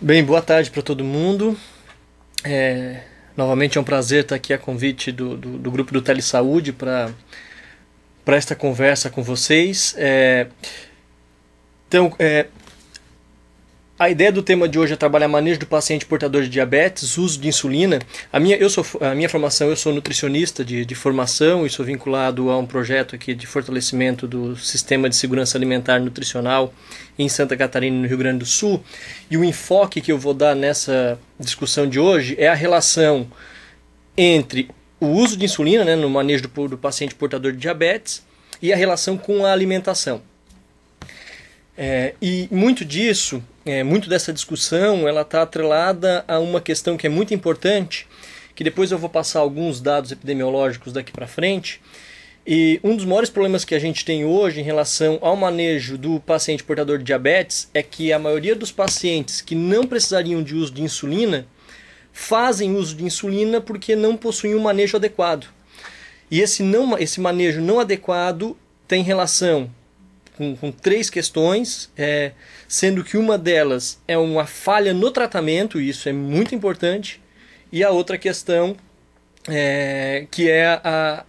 Bem, boa tarde para todo mundo. Novamente é um prazer estar aqui a convite do grupo do Telesaúde para esta conversa com vocês. Então, a ideia do tema de hoje é trabalhar manejo do paciente portador de diabetes, uso de insulina. A minha formação, eu sou nutricionista de formação e sou vinculado a um projeto aqui de fortalecimento do sistema de segurança alimentar e nutricional em Santa Catarina, no Rio Grande do Sul. E o enfoque que eu vou dar nessa discussão de hoje é a relação entre o uso de insulina, né, no manejo do paciente portador de diabetes, e a relação com a alimentação. E muito disso, muito dessa discussão, ela está atrelada a uma questão que é muito importante, que depois eu vou passar alguns dados epidemiológicos daqui para frente. E um dos maiores problemas que a gente tem hoje em relação ao manejo do paciente portador de diabetes é que a maioria dos pacientes que não precisariam de uso de insulina fazem uso de insulina porque não possuem um manejo adequado. E esse manejo não adequado tem relação com três questões, sendo que uma delas é uma falha no tratamento, e isso é muito importante, e a outra questão que é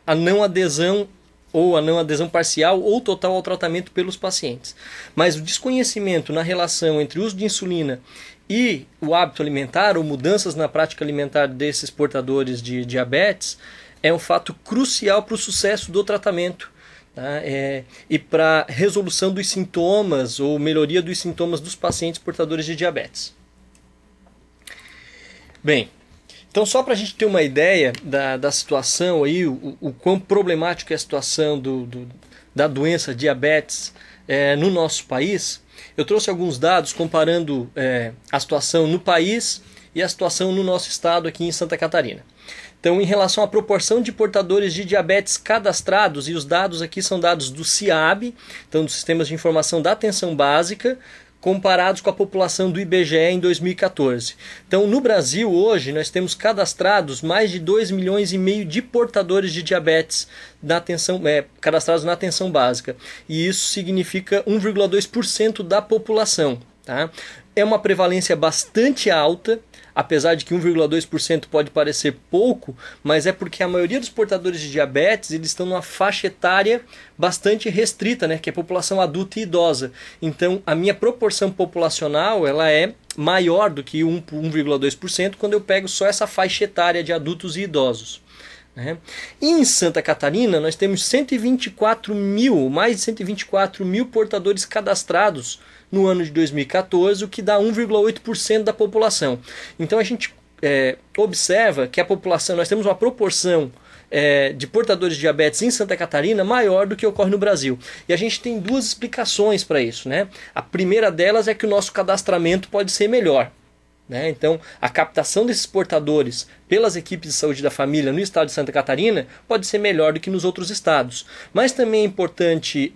a não adesão ou a não adesão parcial ou total ao tratamento pelos pacientes. Mas o desconhecimento na relação entre o uso de insulina e o hábito alimentar ou mudanças na prática alimentar desses portadores de diabetes é um fato crucial para o sucesso do tratamento. Tá? E para resolução dos sintomas ou melhoria dos sintomas dos pacientes portadores de diabetes. Bem, então só para a gente ter uma ideia da situação, aí, o quão problemática é a situação da doença diabetes no nosso país, eu trouxe alguns dados comparando a situação no país e a situação no nosso estado aqui em Santa Catarina. Então, em relação à proporção de portadores de diabetes cadastrados, e os dados aqui são dados do SIAB, então dos Sistemas de Informação da Atenção Básica, comparados com a população do IBGE em 2014. Então, no Brasil, hoje, nós temos cadastrados mais de 2,5 milhões de portadores de diabetes cadastrados na atenção básica. E isso significa 1,2% da população. Tá? É uma prevalência bastante alta, apesar de que 1,2% pode parecer pouco, mas é porque a maioria dos portadores de diabetes eles estão numa faixa etária bastante restrita, né, que é a população adulta e idosa. Então, a minha proporção populacional ela é maior do que 1,2% quando eu pego só essa faixa etária de adultos e idosos. E em Santa Catarina, nós temos mais de 124 mil portadores cadastrados no ano de 2014, o que dá 1,8% da população. Então a gente observa que a população, nós temos uma proporção de portadores de diabetes em Santa Catarina maior do que ocorre no Brasil. E a gente tem duas explicações para isso. Né? A primeira delas é que o nosso cadastramento pode ser melhor. Então, a captação desses portadores pelas equipes de saúde da família no estado de Santa Catarina pode ser melhor do que nos outros estados. Mas também é importante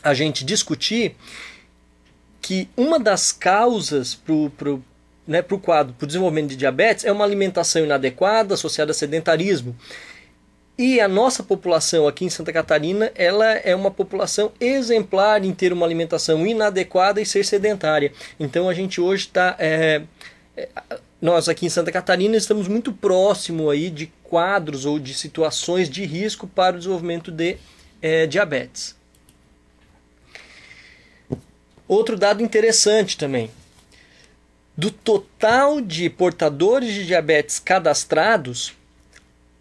a gente discutir que uma das causas para o quadro, para o desenvolvimento de diabetes, é uma alimentação inadequada associada a sedentarismo. E a nossa população aqui em Santa Catarina, ela é uma população exemplar em ter uma alimentação inadequada e ser sedentária. Então a gente hoje está... nós aqui em Santa Catarina estamos muito próximo aí de quadros ou de situações de risco para o desenvolvimento de diabetes. Outro dado interessante também. Do total de portadores de diabetes cadastrados,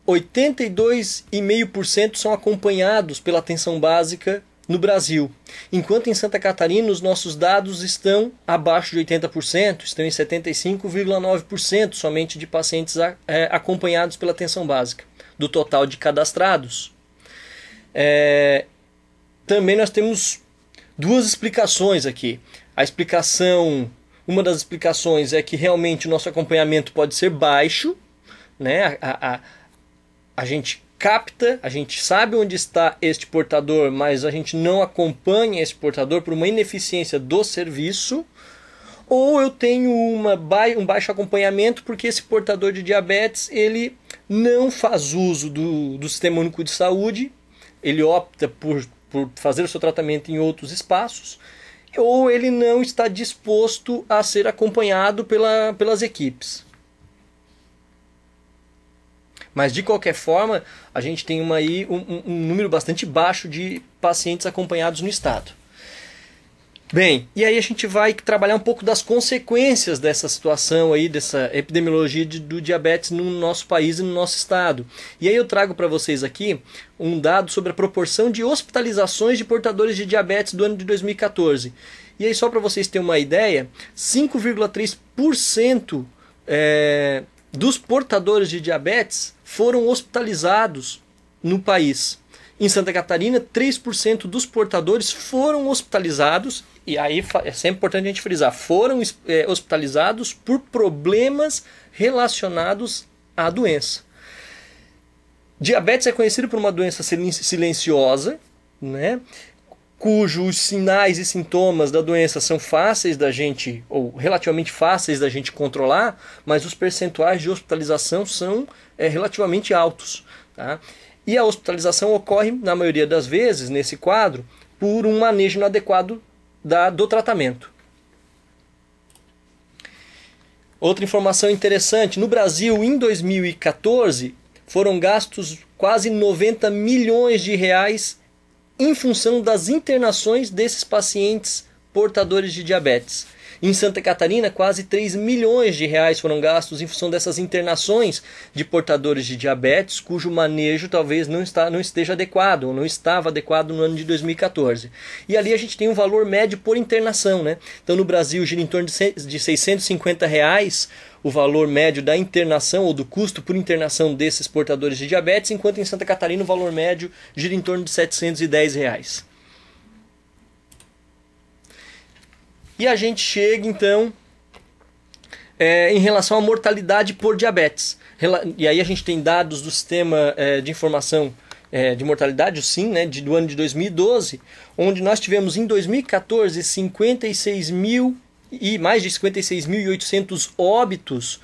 82,5% são acompanhados pela atenção básica no Brasil, enquanto em Santa Catarina os nossos dados estão abaixo de 80%, estão em 75,9% somente de pacientes acompanhados pela atenção básica, do total de cadastrados. Também nós temos duas explicações aqui. Uma das explicações é que realmente o nosso acompanhamento pode ser baixo, né? A gente capta, a gente sabe onde está este portador, mas a gente não acompanha esse portador por uma ineficiência do serviço, ou eu tenho um baixo acompanhamento porque esse portador de diabetes ele não faz uso do Sistema Único de Saúde, ele opta por fazer o seu tratamento em outros espaços, ou ele não está disposto a ser acompanhado pelas equipes. Mas de qualquer forma, a gente tem um número bastante baixo de pacientes acompanhados no estado. Bem, e aí a gente vai trabalhar um pouco das consequências dessa situação aí, dessa epidemiologia do diabetes no nosso país e no nosso estado. E aí eu trago para vocês aqui um dado sobre a proporção de hospitalizações de portadores de diabetes do ano de 2014. E aí só para vocês terem uma ideia, 5,3% dos portadores de diabetes foram hospitalizados no país. Em Santa Catarina, 3% dos portadores foram hospitalizados, e aí é sempre importante a gente frisar, foram hospitalizados por problemas relacionados à doença. Diabetes é conhecido por uma doença silenciosa, né, cujos sinais e sintomas da doença são fáceis da gente, ou relativamente fáceis da gente controlar, mas os percentuais de hospitalização são relativamente altos, tá? E a hospitalização ocorre, na maioria das vezes, nesse quadro, por um manejo inadequado do tratamento. Outra informação interessante, no Brasil, em 2014, foram gastos quase 90 milhões de reais em função das internações desses pacientes portadores de diabetes. Em Santa Catarina, quase 3 milhões de reais foram gastos em função dessas internações de portadores de diabetes, cujo manejo talvez não esteja adequado, ou não estava adequado no ano de 2014. E ali a gente tem um valor médio por internação, né? Então no Brasil gira em torno de R$650 o valor médio da internação, ou do custo por internação desses portadores de diabetes, enquanto em Santa Catarina o valor médio gira em torno de R$710. E a gente chega, então, em relação à mortalidade por diabetes. E aí a gente tem dados do Sistema de Informação de Mortalidade, o SIM, né, do ano de 2012, onde nós tivemos em 2014 mais de 56.800 óbitos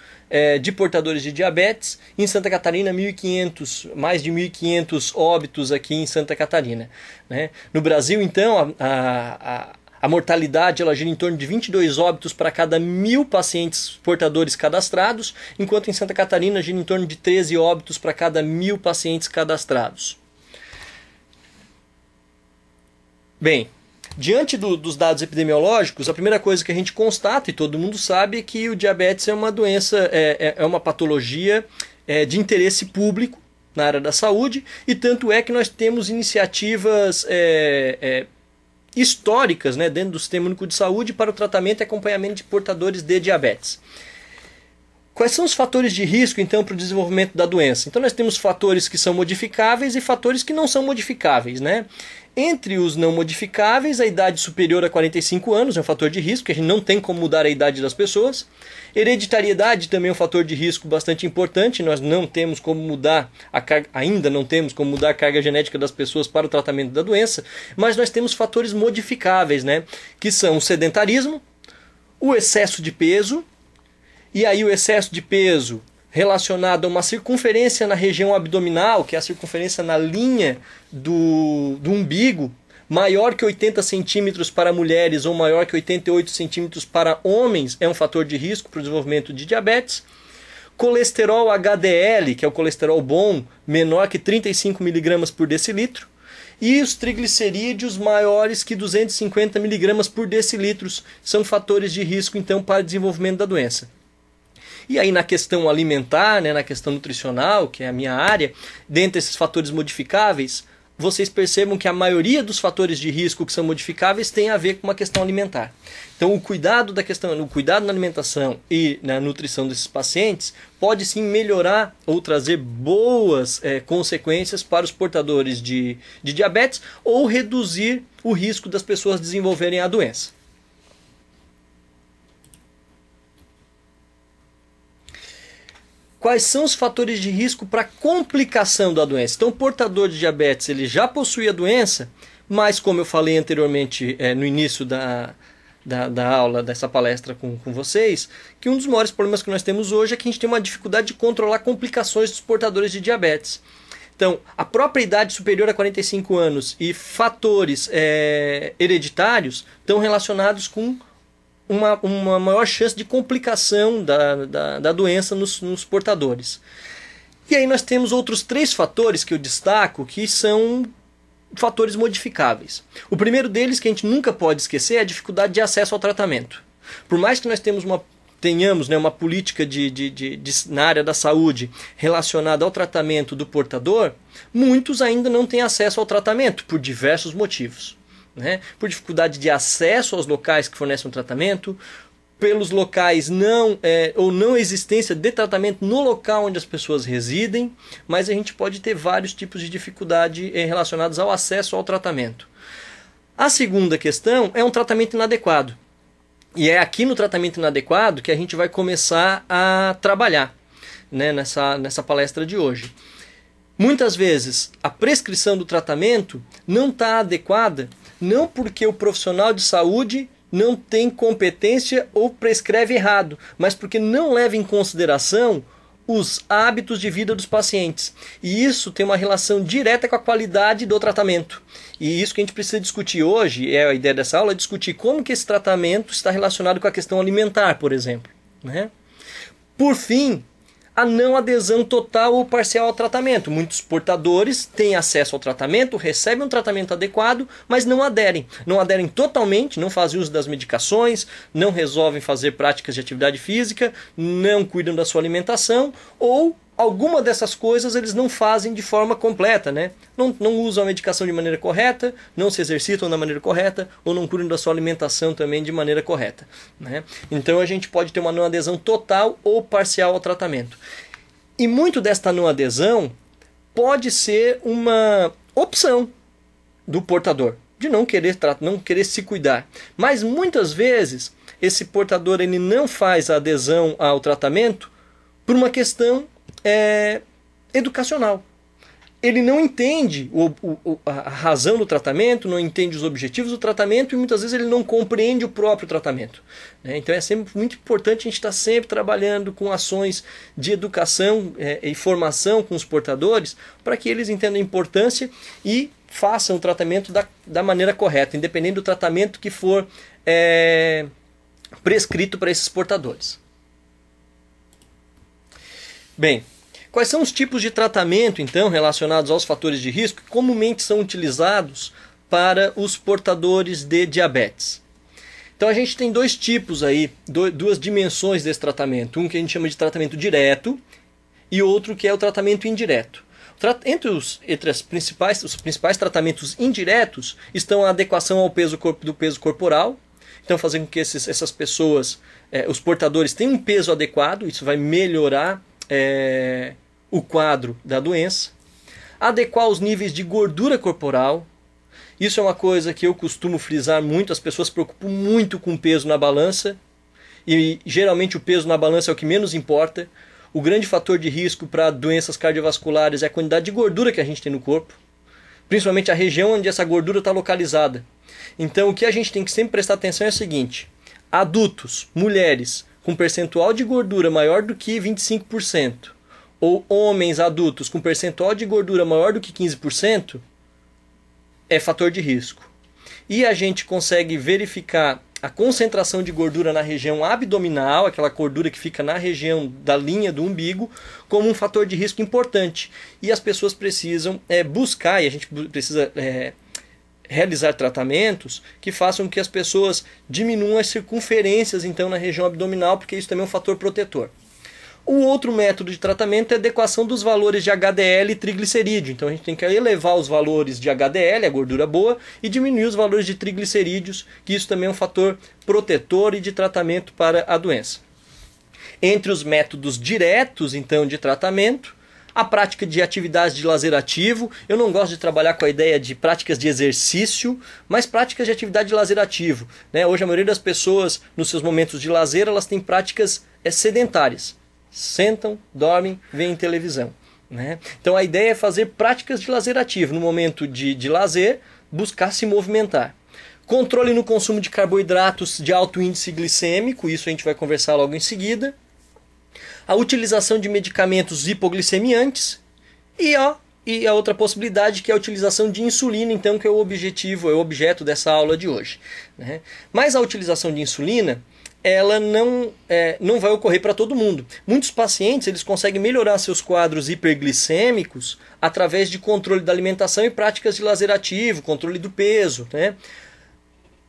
de portadores de diabetes. Em Santa Catarina, mais de 1.500 óbitos aqui em Santa Catarina, né? No Brasil, então, a mortalidade ela gira em torno de 22 óbitos para cada 1.000 pacientes portadores cadastrados, enquanto em Santa Catarina gira em torno de 13 óbitos para cada 1.000 pacientes cadastrados. Bem, diante dos dados epidemiológicos, a primeira coisa que a gente constata, e todo mundo sabe, é que o diabetes é uma doença, é uma patologia de interesse público na área da saúde, e tanto é que nós temos iniciativas históricas, né, dentro do Sistema Único de Saúde para o tratamento e acompanhamento de portadores de diabetes. Quais são os fatores de risco, então, para o desenvolvimento da doença? Então nós temos fatores que são modificáveis e fatores que não são modificáveis, né? Entre os não modificáveis, a idade superior a 45 anos é um fator de risco, que a gente não tem como mudar a idade das pessoas. Hereditariedade também é um fator de risco bastante importante, nós não temos como mudar ainda não temos como mudar a carga genética das pessoas para o tratamento da doença, mas nós temos fatores modificáveis, né? Que são o sedentarismo, o excesso de peso, e aí o excesso de peso relacionado a uma circunferência na região abdominal, que é a circunferência na linha do umbigo, maior que 80 centímetros para mulheres ou maior que 88 centímetros para homens, é um fator de risco para o desenvolvimento de diabetes. Colesterol HDL, que é o colesterol bom, menor que 35 mg por decilitro. E os triglicerídeos maiores que 250 mg por decilitro são fatores de risco, então, para o desenvolvimento da doença. E aí na questão alimentar, né, na questão nutricional, que é a minha área, dentre esses fatores modificáveis, vocês percebam que a maioria dos fatores de risco que são modificáveis tem a ver com uma questão alimentar. Então o cuidado na alimentação e na nutrição desses pacientes pode sim melhorar ou trazer boas consequências para os portadores de diabetes ou reduzir o risco das pessoas desenvolverem a doença. Quais são os fatores de risco para complicação da doença? Então, o portador de diabetes ele já possui a doença, mas como eu falei anteriormente no início da aula, dessa palestra com vocês, que um dos maiores problemas que nós temos hoje é que a gente tem uma dificuldade de controlar complicações dos portadores de diabetes. Então, a própria idade superior a 45 anos e fatores hereditários estão relacionados com uma maior chance de complicação da doença nos portadores. E aí nós temos outros 3 fatores que eu destaco que são fatores modificáveis. O primeiro deles, que a gente nunca pode esquecer, é a dificuldade de acesso ao tratamento. Por mais que nós tenhamos uma política na área da saúde relacionada ao tratamento do portador, muitos ainda não têm acesso ao tratamento por diversos motivos. Né? Por dificuldade de acesso aos locais que fornecem o tratamento, pelos locais ou não existência de tratamento no local onde as pessoas residem, mas a gente pode ter vários tipos de dificuldade relacionados ao acesso ao tratamento. A segunda questão é um tratamento inadequado. E é aqui no tratamento inadequado que a gente vai começar a trabalhar, né, nessa palestra de hoje. Muitas vezes a prescrição do tratamento não está adequada, não porque o profissional de saúde não tem competência ou prescreve errado, mas porque não leva em consideração os hábitos de vida dos pacientes. E isso tem uma relação direta com a qualidade do tratamento. E isso que a gente precisa discutir hoje, a ideia dessa aula, é discutir como que esse tratamento está relacionado com a questão alimentar, por exemplo. Né? Por fim, a não adesão total ou parcial ao tratamento. Muitos portadores têm acesso ao tratamento, recebem um tratamento adequado, mas não aderem. Não aderem totalmente, não fazem uso das medicações, não resolvem fazer práticas de atividade física, não cuidam da sua alimentação, ou alguma dessas coisas eles não fazem de forma completa, né? Não usam a medicação de maneira correta, não se exercitam da maneira correta, ou não cuidam da sua alimentação também de maneira correta. Né? Então a gente pode ter uma não adesão total ou parcial ao tratamento. E muito desta não adesão pode ser uma opção do portador, de não querer se cuidar. Mas muitas vezes esse portador ele não faz a adesão ao tratamento por uma questão educacional. Ele não entende a razão do tratamento, não entende os objetivos do tratamento e muitas vezes ele não compreende o próprio tratamento. Né? Então é sempre muito importante a gente estar sempre trabalhando com ações de educação e formação com os portadores para que eles entendam a importância e façam o tratamento da maneira correta, independente do tratamento que for prescrito para esses portadores. Bem, quais são os tipos de tratamento, então, relacionados aos fatores de risco que comumente são utilizados para os portadores de diabetes? Então a gente tem 2 tipos aí, 2 dimensões desse tratamento. Um que a gente chama de tratamento direto e outro que é o tratamento indireto. Entre os principais tratamentos indiretos estão a adequação ao do peso corporal. Então fazer com que essas pessoas, os portadores tenham um peso adequado, isso vai melhorar o quadro da doença. Adequar os níveis de gordura corporal. Isso é uma coisa que eu costumo frisar muito. As pessoas se preocupam muito com o peso na balança e geralmente o peso na balança é o que menos importa. O grande fator de risco para doenças cardiovasculares é a quantidade de gordura que a gente tem no corpo, principalmente a região onde essa gordura está localizada. Então o que a gente tem que sempre prestar atenção é o seguinte: adultos, mulheres com percentual de gordura maior do que 25%, ou homens adultos com percentual de gordura maior do que 15%, é fator de risco. E a gente consegue verificar a concentração de gordura na região abdominal, aquela gordura que fica na região da linha do umbigo, como um fator de risco importante. E as pessoas precisam buscar, e a gente precisa realizar tratamentos que façam que as pessoas diminuam as circunferências então na região abdominal, porque isso também é um fator protetor. O outro método de tratamento é a adequação dos valores de HDL e triglicerídeo. Então a gente tem que elevar os valores de HDL, a gordura boa, e diminuir os valores de triglicerídeos, que isso também é um fator protetor e de tratamento para a doença. Entre os métodos diretos então de tratamento, a prática de atividades de lazer ativo. Eu não gosto de trabalhar com a ideia de práticas de exercício, mas práticas de atividade de lazer ativo. Né? Hoje a maioria das pessoas, nos seus momentos de lazer, elas têm práticas sedentárias. Sentam, dormem, veem televisão. Né? Então a ideia é fazer práticas de lazer ativo. No momento de lazer, buscar se movimentar. Controle no consumo de carboidratos de alto índice glicêmico, isso a gente vai conversar logo em seguida. A utilização de medicamentos hipoglicemiantes e a e a outra possibilidade, que é a utilização de insulina, então, que é o objetivo, é o objeto dessa aula de hoje, né? Mas a utilização de insulina, ela não vai ocorrer para todo mundo. Muitos pacientes eles conseguem melhorar seus quadros hiperglicêmicos através de controle da alimentação e práticas de lazer ativo, controle do peso, né?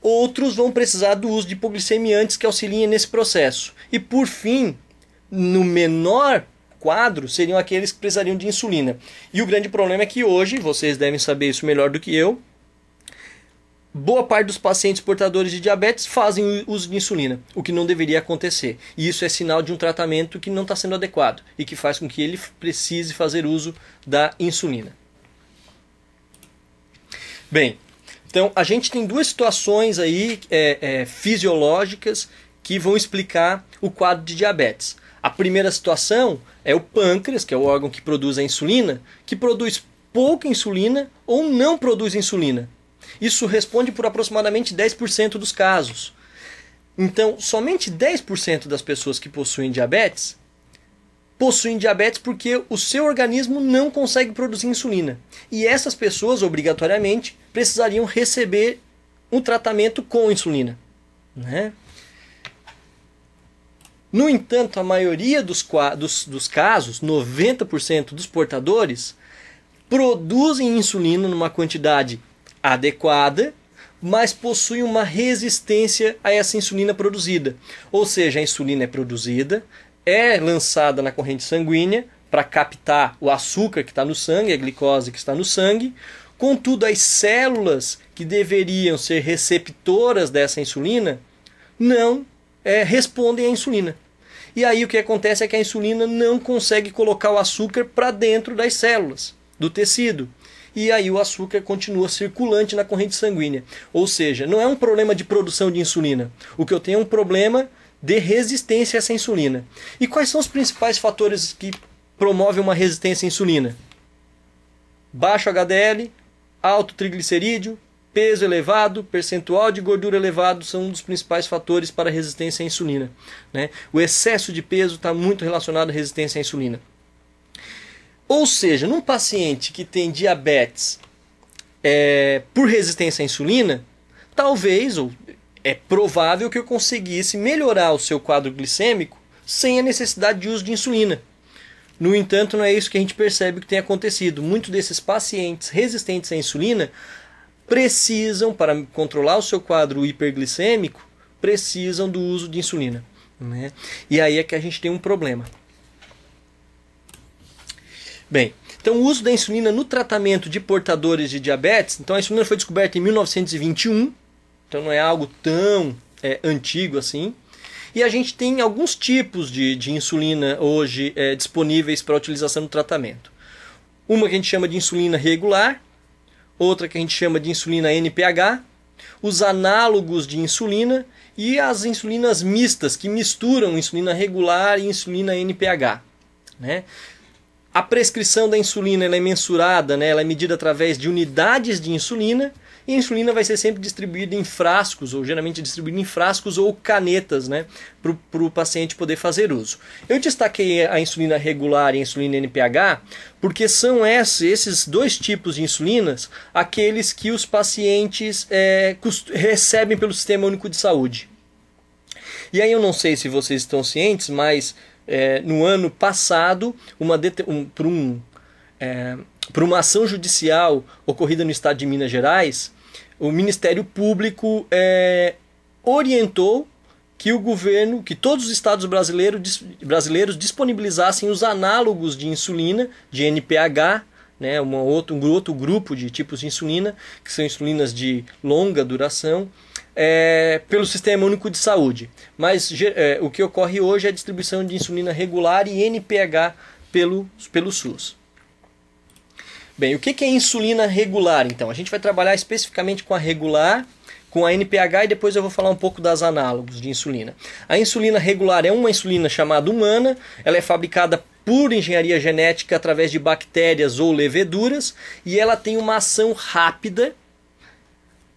Outros vão precisar do uso de hipoglicemiantes que auxiliem nesse processo. E por fim, no menor quadro, seriam aqueles que precisariam de insulina. E o grande problema é que hoje, vocês devem saber isso melhor do que eu, boa parte dos pacientes portadores de diabetes fazem uso de insulina, o que não deveria acontecer. E isso é sinal de um tratamento que não está sendo adequado e que faz com que ele precise fazer uso da insulina. Bem, então a gente tem duas situações aí fisiológicas que vão explicar o quadro de diabetes. A primeira situação é o pâncreas, que é o órgão que produz a insulina, que produz pouca insulina ou não produz insulina. Isso responde por aproximadamente 10% dos casos. Então, somente 10% das pessoas que possuem diabetes porque o seu organismo não consegue produzir insulina. E essas pessoas, obrigatoriamente, precisariam receber um tratamento com insulina, né? No entanto, a maioria dos casos, 90% dos portadores, produzem insulina numa quantidade adequada, mas possuem uma resistência a essa insulina produzida. Ou seja, a insulina é produzida, é lançada na corrente sanguínea para captar o açúcar que está no sangue, a glicose que está no sangue. Contudo, as células que deveriam ser receptoras dessa insulina não respondem à insulina. E aí o que acontece é que a insulina não consegue colocar o açúcar para dentro das células, do tecido. E aí o açúcar continua circulante na corrente sanguínea. Ou seja, não é um problema de produção de insulina. O que eu tenho é um problema de resistência a essa insulina. E quais são os principais fatores que promovem uma resistência à insulina? Baixo HDL, alto triglicerídeo, peso elevado, percentual de gordura elevado são um dos principais fatores para a resistência à insulina, né? O excesso de peso está muito relacionado à resistência à insulina. Ou seja, num paciente que tem diabetes por resistência à insulina, talvez, ou é provável que eu conseguisse melhorar o seu quadro glicêmico sem a necessidade de uso de insulina. No entanto, não é isso que a gente percebe que tem acontecido. Muitos desses pacientes resistentes à insulina precisam, para controlar o seu quadro hiperglicêmico, precisam do uso de insulina, né? E aí é que a gente tem um problema. Bem, então o uso da insulina no tratamento de portadores de diabetes, então a insulina foi descoberta em 1921, então não é algo tão antigo assim. E a gente tem alguns tipos de insulina hoje disponíveis para utilização no tratamento. Uma que a gente chama de insulina regular, outra que a gente chama de insulina NPH, os análogos de insulina e as insulinas mistas, que misturam insulina regular e insulina NPH, né? A prescrição da insulina ela é mensurada, né? Ela é medida através de unidades de insulina, e a insulina vai ser sempre distribuída em frascos, ou geralmente distribuída em frascos ou canetas, né? Para o paciente poder fazer uso. Eu destaquei a insulina regular e a insulina NPH, porque são esses dois tipos de insulinas aqueles que os pacientes recebem pelo Sistema Único de Saúde. E aí eu não sei se vocês estão cientes, mas no ano passado, por uma ação judicial ocorrida no estado de Minas Gerais, o Ministério Público orientou que o governo, que todos os estados brasileiros disponibilizassem os análogos de insulina, de NPH, né, um outro grupo de tipos de insulina, que são insulinas de longa duração, pelo Sistema Único de Saúde. Mas o que ocorre hoje é a distribuição de insulina regular e NPH pelo SUS. Bem, o que é insulina regular, então? A gente vai trabalhar especificamente com a regular, com a NPH, e depois eu vou falar um pouco das análogos de insulina. A insulina regular é uma insulina chamada humana, ela é fabricada por engenharia genética através de bactérias ou leveduras, e ela tem uma ação rápida,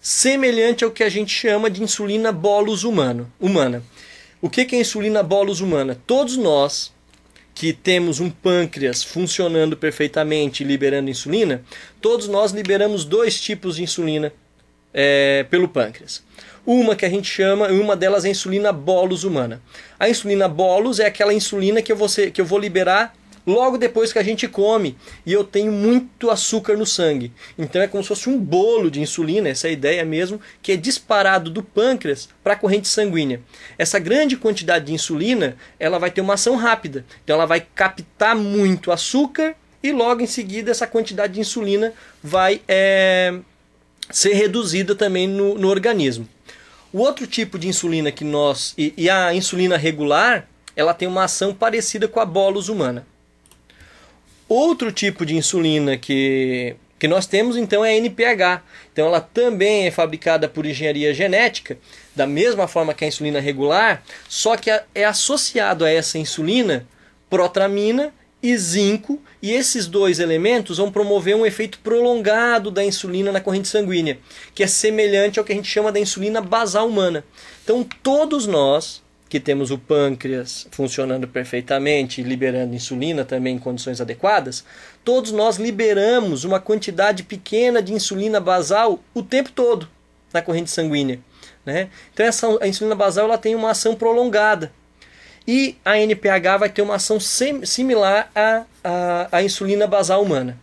semelhante ao que a gente chama de insulina bolus humana. O que é insulina bolus humana? Todos nós que temos um pâncreas funcionando perfeitamente e liberando insulina, todos nós liberamos dois tipos de insulina pelo pâncreas. Uma delas é a insulina bolus humana. A insulina bolus é aquela insulina que eu vou liberar logo depois que a gente come e eu tenho muito açúcar no sangue. Então é como se fosse um bolo de insulina, essa é a ideia mesmo, que é disparado do pâncreas para a corrente sanguínea. Essa grande quantidade de insulina, ela vai ter uma ação rápida. Então ela vai captar muito açúcar e logo em seguida essa quantidade de insulina vai ser reduzida também no organismo. O outro tipo de insulina que e a insulina regular, ela tem uma ação parecida com a bolus humana. Outro tipo de insulina que nós temos, então, é a NPH. Então, ela também é fabricada por engenharia genética, da mesma forma que a insulina regular, só que é associado a essa insulina protramina e zinco, e esses dois elementos vão promover um efeito prolongado da insulina na corrente sanguínea, que é semelhante ao que a gente chama da insulina basal humana. Então, todos nós que temos o pâncreas funcionando perfeitamente, liberando insulina também em condições adequadas, todos nós liberamos uma quantidade pequena de insulina basal o tempo todo na corrente sanguínea, né? Então a insulina basal ela tem uma ação prolongada. E a NPH vai ter uma ação similar à insulina basal humana.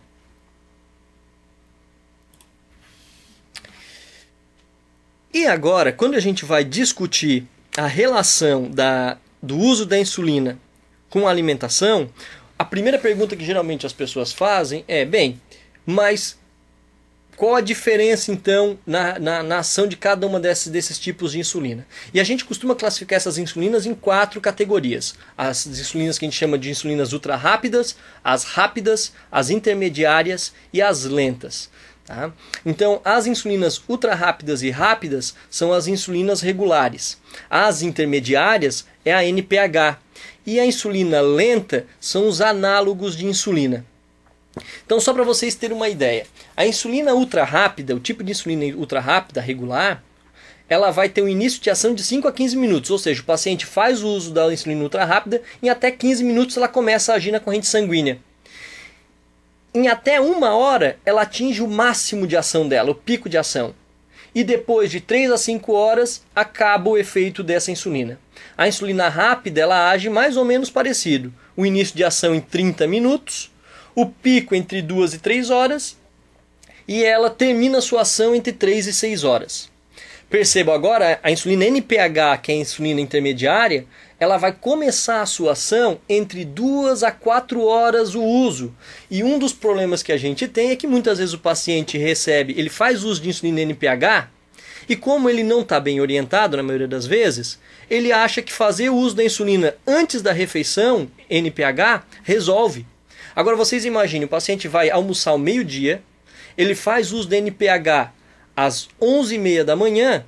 E agora, quando a gente vai discutir a relação do uso da insulina com a alimentação, a primeira pergunta que geralmente as pessoas fazem é, mas qual a diferença então na ação de cada uma desses tipos de insulina? E a gente costuma classificar essas insulinas em 4 categorias. As insulinas que a gente chama de insulinas ultra rápidas, as intermediárias e as lentas. Tá? Então, as insulinas ultra rápidas e rápidas são as insulinas regulares. As intermediárias é a NPH. E a insulina lenta são os análogos de insulina. Então, só para vocês terem uma ideia, a insulina ultra rápida, o tipo de insulina ultra rápida regular, ela vai ter um início de ação de 5 a 15 minutos, ou seja, o paciente faz o uso da insulina ultra rápida e em até 15 minutos ela começa a agir na corrente sanguínea. Em até 1 hora ela atinge o máximo de ação dela, o pico de ação. E depois de 3 a 5 horas acaba o efeito dessa insulina. A insulina rápida ela age mais ou menos parecido. O início de ação em 30 minutos, o pico entre 2 e 3 horas e ela termina a sua ação entre 3 e 6 horas. Perceba agora, a insulina NPH, que é a insulina intermediária, ela vai começar a sua ação entre 2 a 4 horas o uso. E um dos problemas que a gente tem é que muitas vezes o paciente ele faz uso de insulina NPH, e como ele não está bem orientado na maioria das vezes, ele acha que fazer o uso da insulina antes da refeição, NPH, resolve. Agora vocês imaginem, o paciente vai almoçar ao meio-dia, ele faz uso da NPH às 11h30 da manhã,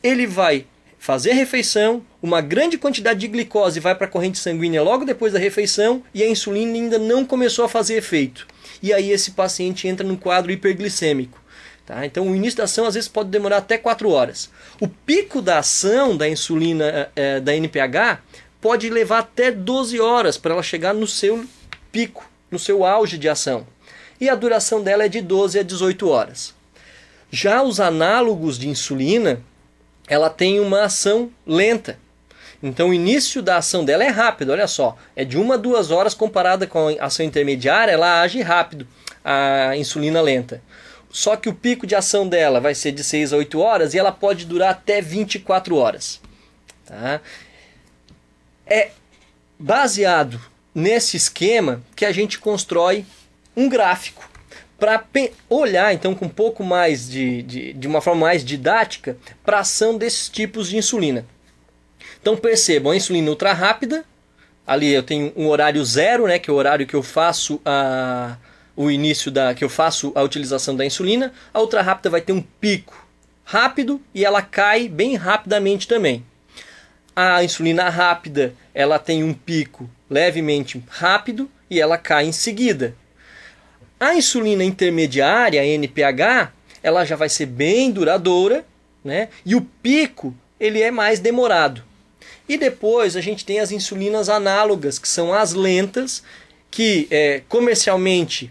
ele vai fazer a refeição, uma grande quantidade de glicose vai para a corrente sanguínea logo depois da refeição e a insulina ainda não começou a fazer efeito. E aí esse paciente entra num quadro hiperglicêmico. Tá? Então o início da ação às vezes pode demorar até 4 horas. O pico da ação da insulina da NPH pode levar até 12 horas para ela chegar no seu pico, no seu auge de ação. E a duração dela é de 12 a 18 horas. Já os análogos de insulina, ela tem uma ação lenta. Então o início da ação dela é rápido, olha só. É de 1 a 2 horas comparada com a ação intermediária, ela age rápido, a insulina lenta. Só que o pico de ação dela vai ser de 6 a 8 horas e ela pode durar até 24 horas. Tá? É baseado nesse esquema que a gente constrói um gráfico para olhar então com um pouco mais de uma forma mais didática para a ação desses tipos de insulina. Então percebam, a insulina ultra rápida, ali eu tenho um horário zero, né, que é o horário que eu faço a utilização da insulina. A ultra rápida vai ter um pico rápido e ela cai bem rapidamente também. A insulina rápida, ela tem um pico levemente rápido e ela cai em seguida. A insulina intermediária, a NPH, ela já vai ser bem duradoura, né? E o pico ele é mais demorado. E depois a gente tem as insulinas análogas, que são as lentas, que comercialmente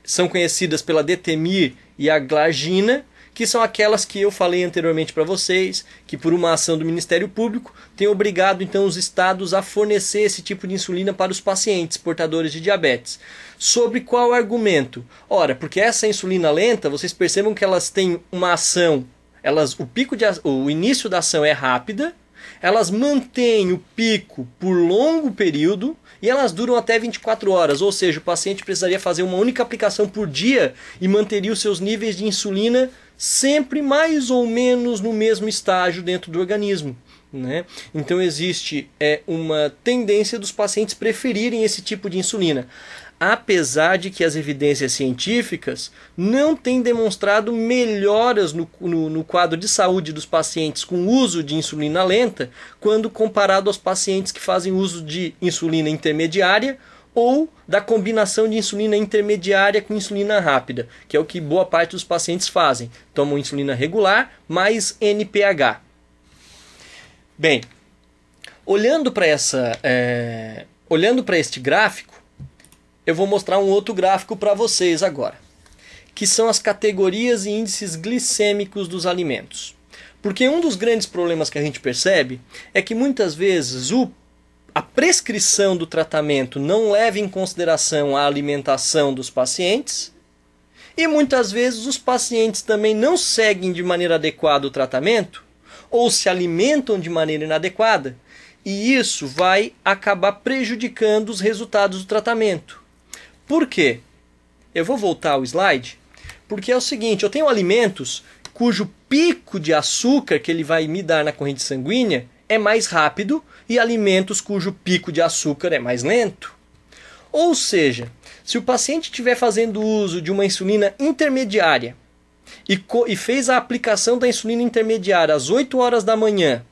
são conhecidas pela Detemir e a Glargina, que são aquelas que eu falei anteriormente para vocês, que por uma ação do Ministério Público tem obrigado então os estados a fornecer esse tipo de insulina para os pacientes portadores de diabetes. Sobre qual argumento? Ora, porque essa insulina lenta, vocês percebam que elas têm uma ação, o início da ação é rápida, elas mantêm o pico por longo período e elas duram até 24 horas, ou seja, o paciente precisaria fazer uma única aplicação por dia e manteria os seus níveis de insulina sempre mais ou menos no mesmo estágio dentro do organismo, né? Então existe uma tendência dos pacientes preferirem esse tipo de insulina, apesar de que as evidências científicas não têm demonstrado melhoras no quadro de saúde dos pacientes com uso de insulina lenta quando comparado aos pacientes que fazem uso de insulina intermediária ou da combinação de insulina intermediária com insulina rápida, que é o que boa parte dos pacientes fazem. Tomam insulina regular mais NPH. Bem, olhando para este gráfico, eu vou mostrar um outro gráfico para vocês agora, que são as categorias e índices glicêmicos dos alimentos. Porque um dos grandes problemas que a gente percebe é que muitas vezes a prescrição do tratamento não leva em consideração a alimentação dos pacientes e muitas vezes os pacientes também não seguem de maneira adequada o tratamento ou se alimentam de maneira inadequada e isso vai acabar prejudicando os resultados do tratamento. Por quê? Eu vou voltar ao slide, porque é o seguinte, eu tenho alimentos cujo pico de açúcar que ele vai me dar na corrente sanguínea é mais rápido e alimentos cujo pico de açúcar é mais lento. Ou seja, se o paciente estiver fazendo uso de uma insulina intermediária e fez a aplicação da insulina intermediária às 8 horas da manhã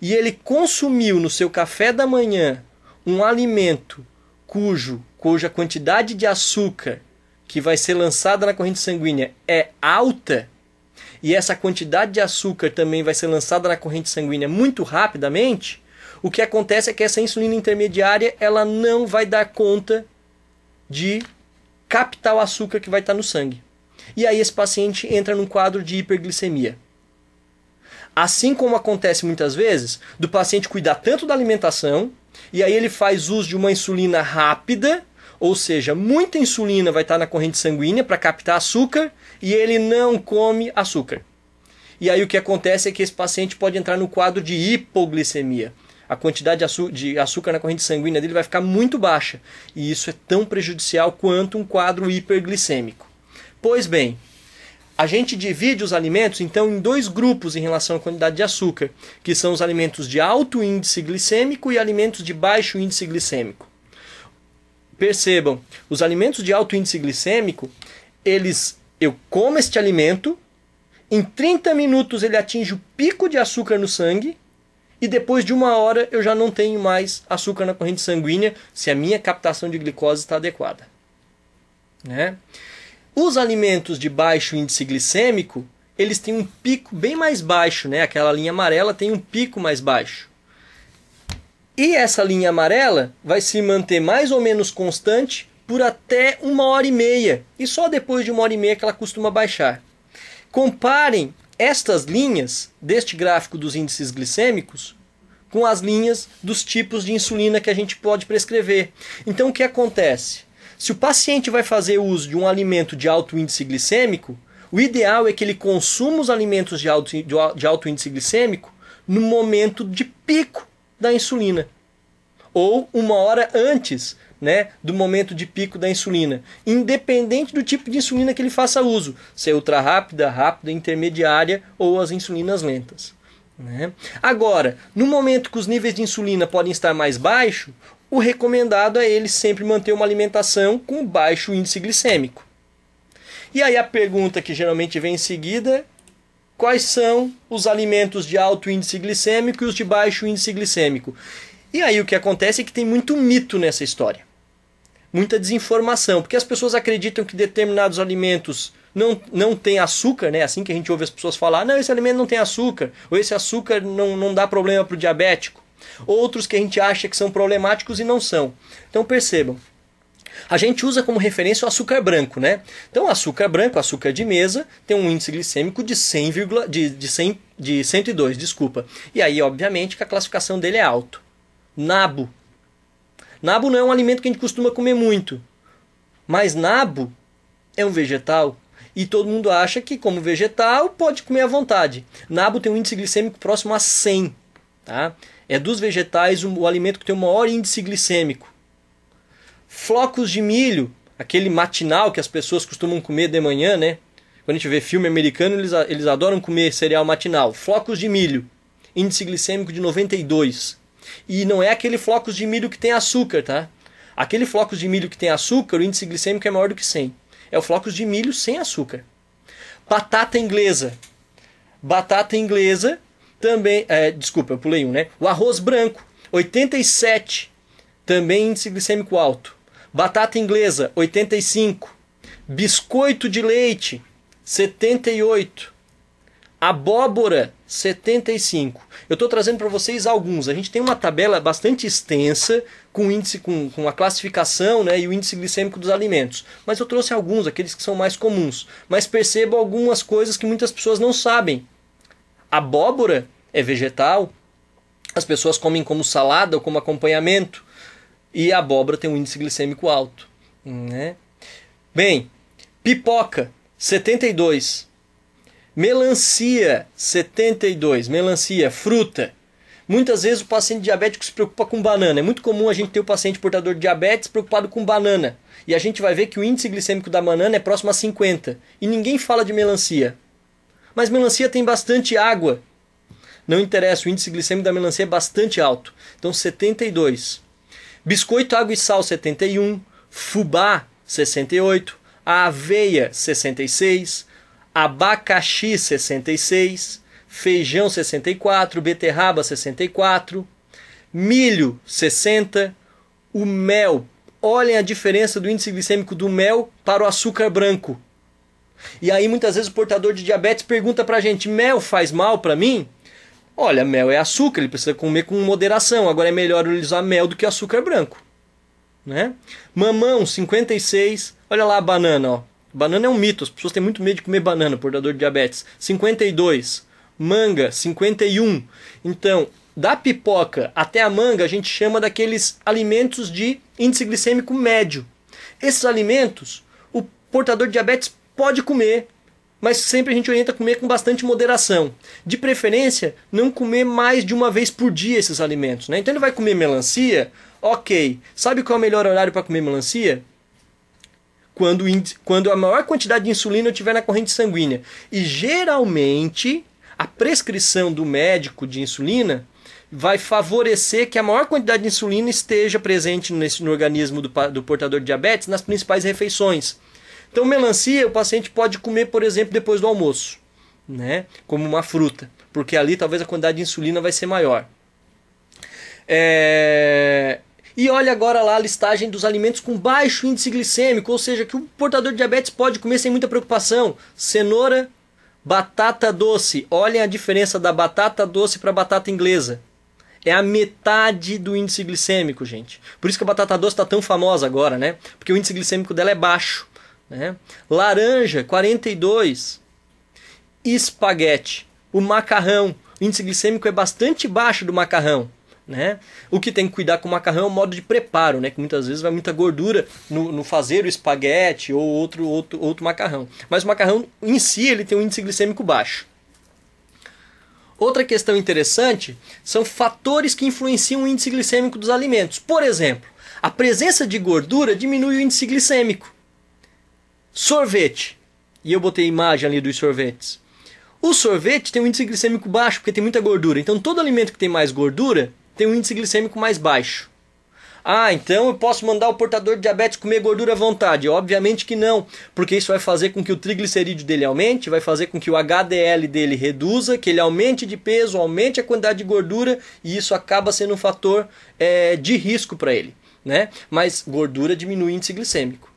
e ele consumiu no seu café da manhã um alimento cuja quantidade de açúcar que vai ser lançada na corrente sanguínea é alta, e essa quantidade de açúcar também vai ser lançada na corrente sanguínea muito rapidamente, o que acontece é que essa insulina intermediária ela não vai dar conta de captar o açúcar que vai estar no sangue. E aí esse paciente entra num quadro de hiperglicemia. Assim como acontece muitas vezes, do paciente cuidar tanto da alimentação, e aí ele faz uso de uma insulina rápida, ou seja, muita insulina vai estar na corrente sanguínea para captar açúcar, e ele não come açúcar. E aí o que acontece é que esse paciente pode entrar no quadro de hipoglicemia. A quantidade de açúcar na corrente sanguínea dele vai ficar muito baixa, e isso é tão prejudicial quanto um quadro hiperglicêmico. Pois bem, a gente divide os alimentos então em dois grupos em relação à quantidade de açúcar, que são os alimentos de alto índice glicêmico e alimentos de baixo índice glicêmico. Percebam, os alimentos de alto índice glicêmico, eu como este alimento, em 30 minutos ele atinge o pico de açúcar no sangue, e depois de 1 hora eu já não tenho mais açúcar na corrente sanguínea, se a minha captação de glicose está adequada, né? Os alimentos de baixo índice glicêmico, eles têm um pico bem mais baixo, né? Aquela linha amarela tem um pico mais baixo. E essa linha amarela vai se manter mais ou menos constante por até 1h30. E só depois de 1h30 que ela costuma baixar. Comparem estas linhas deste gráfico dos índices glicêmicos com as linhas dos tipos de insulina que a gente pode prescrever. Então o que acontece? Se o paciente vai fazer uso de um alimento de alto índice glicêmico, o ideal é que ele consuma os alimentos de alto índice glicêmico no momento de pico da insulina. Ou 1 hora antes, né, do momento de pico da insulina. Independente do tipo de insulina que ele faça uso. Se é ultra rápida, rápida, intermediária ou as insulinas lentas, né? Agora, no momento que os níveis de insulina podem estar mais baixos, o recomendado é ele sempre manter uma alimentação com baixo índice glicêmico. E aí a pergunta que geralmente vem em seguida é: quais são os alimentos de alto índice glicêmico e os de baixo índice glicêmico? E aí o que acontece é que tem muito mito nessa história. Muita desinformação, porque as pessoas acreditam que determinados alimentos não têm açúcar, né? Assim que a gente ouve as pessoas falar, não, esse alimento não tem açúcar, ou esse açúcar não dá problema para o diabético. Outros que a gente acha que são problemáticos e não são. Então percebam, a gente usa como referência o açúcar branco, né? Então o açúcar branco, açúcar de mesa, tem um índice glicêmico de 102, desculpa. E aí, obviamente, que a classificação dele é alto. Nabo. Nabo não é um alimento que a gente costuma comer muito. Mas nabo é um vegetal. E todo mundo acha que, como vegetal, pode comer à vontade. Nabo tem um índice glicêmico próximo a 100. Tá? É dos vegetais o alimento que tem o maior índice glicêmico. Flocos de milho, aquele matinal que as pessoas costumam comer de manhã, né? Quando a gente vê filme americano, eles adoram comer cereal matinal. Flocos de milho, índice glicêmico de 92. E não é aquele flocos de milho que tem açúcar, tá? Aquele flocos de milho que tem açúcar, o índice glicêmico é maior do que 100. É o flocos de milho sem açúcar. Batata inglesa. Batata inglesa também... desculpa, eu pulei um, né? O arroz branco, 87. Também índice glicêmico alto. Batata inglesa, 85. Biscoito de leite, 78. Abóbora, 75. Eu estou trazendo para vocês alguns. A gente tem uma tabela bastante extensa com índice, com a classificação, né, e o índice glicêmico dos alimentos. Mas eu trouxe alguns, aqueles que são mais comuns. Mas percebam algumas coisas que muitas pessoas não sabem. Abóbora é vegetal. As pessoas comem como salada ou como acompanhamento. E a abóbora tem um índice glicêmico alto. Né? Bem, pipoca, 72. Melancia, 72. Melancia, fruta. Muitas vezes o paciente diabético se preocupa com banana. É muito comum a gente ter o paciente portador de diabetes preocupado com banana. E a gente vai ver que o índice glicêmico da banana é próximo a 50. E ninguém fala de melancia. Mas melancia tem bastante água. Não interessa, o índice glicêmico da melancia é bastante alto. Então 72. Biscoito, água e sal, 71. Fubá, 68. A aveia, 66. Abacaxi, 66. Feijão, 64. Beterraba, 64. Milho, 60. O mel. Olhem a diferença do índice glicêmico do mel para o açúcar branco. E aí muitas vezes o portador de diabetes pergunta pra gente: mel faz mal pra mim? Olha, mel é açúcar, ele precisa comer com moderação. Agora é melhor ele usar mel do que açúcar branco. Né? Mamão, 56. Olha lá a banana, ó. Banana é um mito, as pessoas têm muito medo de comer banana, portador de diabetes. 52. Manga, 51. Então, da pipoca até a manga, a gente chama daqueles alimentos de índice glicêmico médio. Esses alimentos, o portador de diabetes pode comer, mas sempre a gente orienta a comer com bastante moderação. De preferência, não comer mais de uma vez por dia esses alimentos. Né? Então ele vai comer melancia, ok. Sabe qual é o melhor horário para comer melancia? Quando a maior quantidade de insulina eu tiver na corrente sanguínea. E geralmente, a prescrição do médico de insulina vai favorecer que a maior quantidade de insulina esteja presente no organismo do portador de diabetes nas principais refeições. Então, melancia o paciente pode comer, por exemplo, depois do almoço, né? Como uma fruta, porque ali talvez a quantidade de insulina vai ser maior. E olha agora lá a listagem dos alimentos com baixo índice glicêmico, ou seja, que o portador de diabetes pode comer sem muita preocupação. Cenoura, batata doce. Olhem a diferença da batata doce para a batata inglesa. É a metade do índice glicêmico, gente. Por isso que a batata doce está tão famosa agora, né? Porque o índice glicêmico dela é baixo. Né? Laranja, 42. Espaguete. O macarrão. O índice glicêmico é bastante baixo do macarrão. Né? O que tem que cuidar com o macarrão é o modo de preparo, né? Que muitas vezes vai muita gordura no fazer o espaguete ou outro macarrão. Mas o macarrão em si ele tem um índice glicêmico baixo. Outra questão interessante são fatores que influenciam o índice glicêmico dos alimentos. Por exemplo, a presença de gordura diminui o índice glicêmico. Sorvete. E eu botei a imagem ali dos sorvetes. O sorvete tem um índice glicêmico baixo porque tem muita gordura. Então todo alimento que tem mais gordura tem um índice glicêmico mais baixo. Ah, então eu posso mandar o portador de diabetes comer gordura à vontade? Obviamente que não, porque isso vai fazer com que o triglicerídeo dele aumente, vai fazer com que o HDL dele reduza, que ele aumente de peso, aumente a quantidade de gordura, e isso acaba sendo um fator de risco para ele. Né? Mas gordura diminui o índice glicêmico.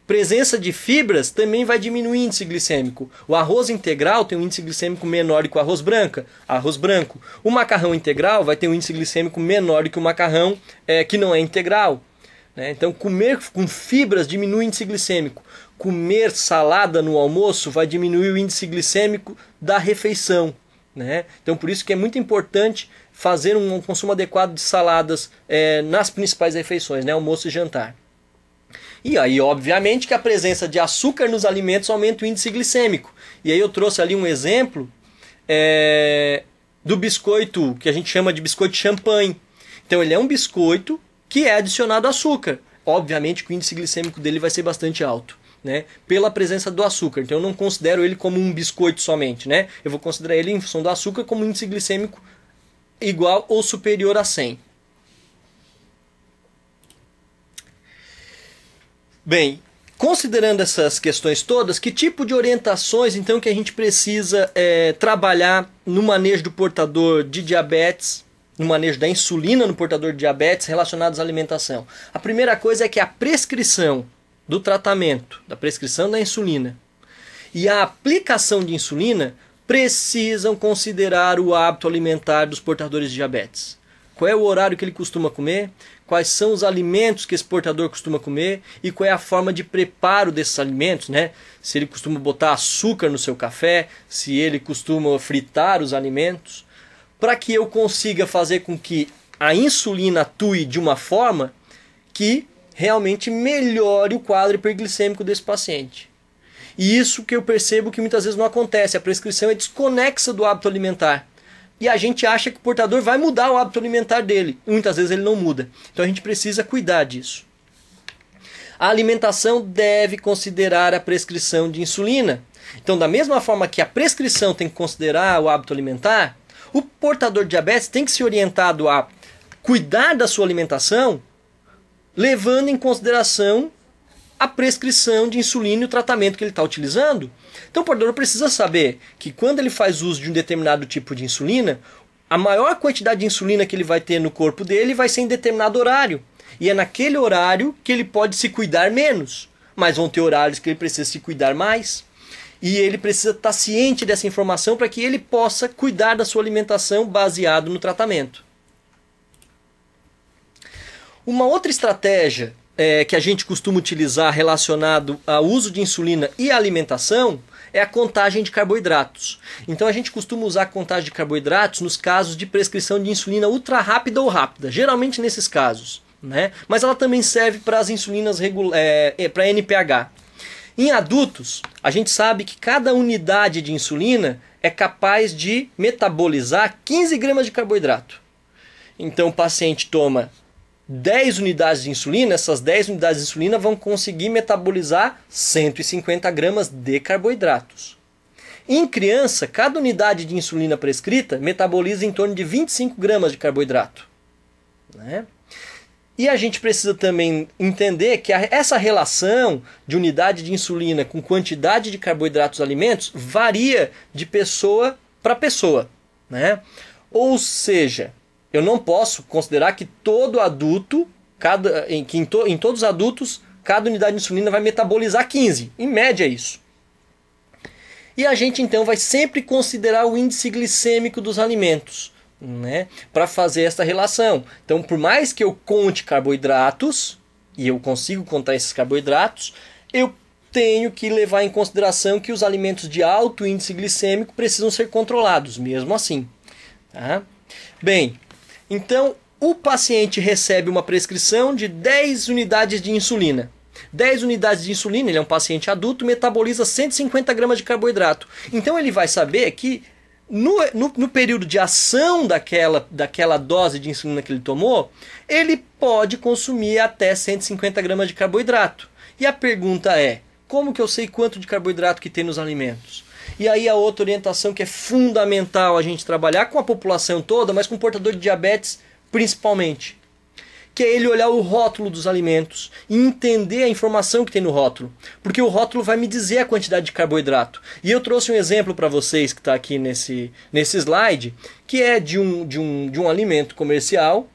Presença de fibras também vai diminuir o índice glicêmico. O arroz integral tem um índice glicêmico menor que o arroz branco. O macarrão integral vai ter um índice glicêmico menor que o macarrão que não é integral. Né? Então, comer com fibras diminui o índice glicêmico. Comer salada no almoço vai diminuir o índice glicêmico da refeição. Né? Então, por isso que é muito importante fazer um consumo adequado de saladas nas principais refeições, né? Almoço e jantar. E aí, obviamente, que a presença de açúcar nos alimentos aumenta o índice glicêmico. E aí eu trouxe ali um exemplo do biscoito, que a gente chama de biscoito champanhe. Então ele é um biscoito que é adicionado açúcar. Obviamente que o índice glicêmico dele vai ser bastante alto, né? Pela presença do açúcar. Então eu não considero ele como um biscoito somente, né? Eu vou considerar ele, em função do açúcar, como um índice glicêmico igual ou superior a 100. Bem, considerando essas questões todas, que tipo de orientações então que a gente precisa trabalhar no manejo do portador de diabetes, no manejo da insulina no portador de diabetes relacionados à alimentação? A primeira coisa é que a prescrição do tratamento, da prescrição da insulina e a aplicação de insulina precisam considerar o hábito alimentar dos portadores de diabetes. Qual é o horário que ele costuma comer? Quais são os alimentos que esse portador costuma comer? E qual é a forma de preparo desses alimentos, né? Se ele costuma botar açúcar no seu café, se ele costuma fritar os alimentos, para que eu consiga fazer com que a insulina atue de uma forma que realmente melhore o quadro hiperglicêmico desse paciente. E isso que eu percebo que muitas vezes não acontece. A prescrição é desconexa do hábito alimentar. E a gente acha que o portador vai mudar o hábito alimentar dele. E muitas vezes ele não muda. Então a gente precisa cuidar disso. A alimentação deve considerar a prescrição de insulina. Então, da mesma forma que a prescrição tem que considerar o hábito alimentar, o portador de diabetes tem que ser orientado a cuidar da sua alimentação, levando em consideração a prescrição de insulina e o tratamento que ele está utilizando. Então o portador precisa saber que quando ele faz uso de um determinado tipo de insulina, a maior quantidade de insulina que ele vai ter no corpo dele vai ser em determinado horário. E é naquele horário que ele pode se cuidar menos. Mas vão ter horários que ele precisa se cuidar mais. E ele precisa estar ciente dessa informação para que ele possa cuidar da sua alimentação baseado no tratamento. Uma outra estratégia que a gente costuma utilizar relacionado ao uso de insulina e à alimentação é a contagem de carboidratos. Então a gente costuma usar a contagem de carboidratos nos casos de prescrição de insulina ultra rápida ou rápida, geralmente nesses casos, né? Mas ela também serve para as insulinas para NPH. Em adultos, a gente sabe que cada unidade de insulina é capaz de metabolizar 15 gramas de carboidrato. Então o paciente toma 10 unidades de insulina, essas 10 unidades de insulina vão conseguir metabolizar 150 gramas de carboidratos. Em criança, cada unidade de insulina prescrita metaboliza em torno de 25 gramas de carboidrato. Né? E a gente precisa também entender que essa relação de unidade de insulina com quantidade de carboidratos nos alimentos varia de pessoa para pessoa. Né? Ou seja, eu não posso considerar que todo adulto, em todos os adultos, cada unidade de insulina vai metabolizar 15. Em média é isso. E a gente então vai sempre considerar o índice glicêmico dos alimentos, né, para fazer essa relação. Então, por mais que eu conte carboidratos, e eu consigo contar esses carboidratos, eu tenho que levar em consideração que os alimentos de alto índice glicêmico precisam ser controlados, mesmo assim. Tá? Bem, então o paciente recebe uma prescrição de 10 unidades de insulina. 10 unidades de insulina, ele é um paciente adulto, metaboliza 150 gramas de carboidrato. Então ele vai saber que no período de ação daquela dose de insulina que ele tomou, ele pode consumir até 150 gramas de carboidrato. E a pergunta é, como que eu sei quanto de carboidrato que tem nos alimentos? E aí a outra orientação que é fundamental a gente trabalhar com a população toda, mas com o portador de diabetes principalmente, que é ele olhar o rótulo dos alimentos e entender a informação que tem no rótulo. Porque o rótulo vai me dizer a quantidade de carboidrato. E eu trouxe um exemplo para vocês que está aqui nesse slide, que é de um alimento comercial,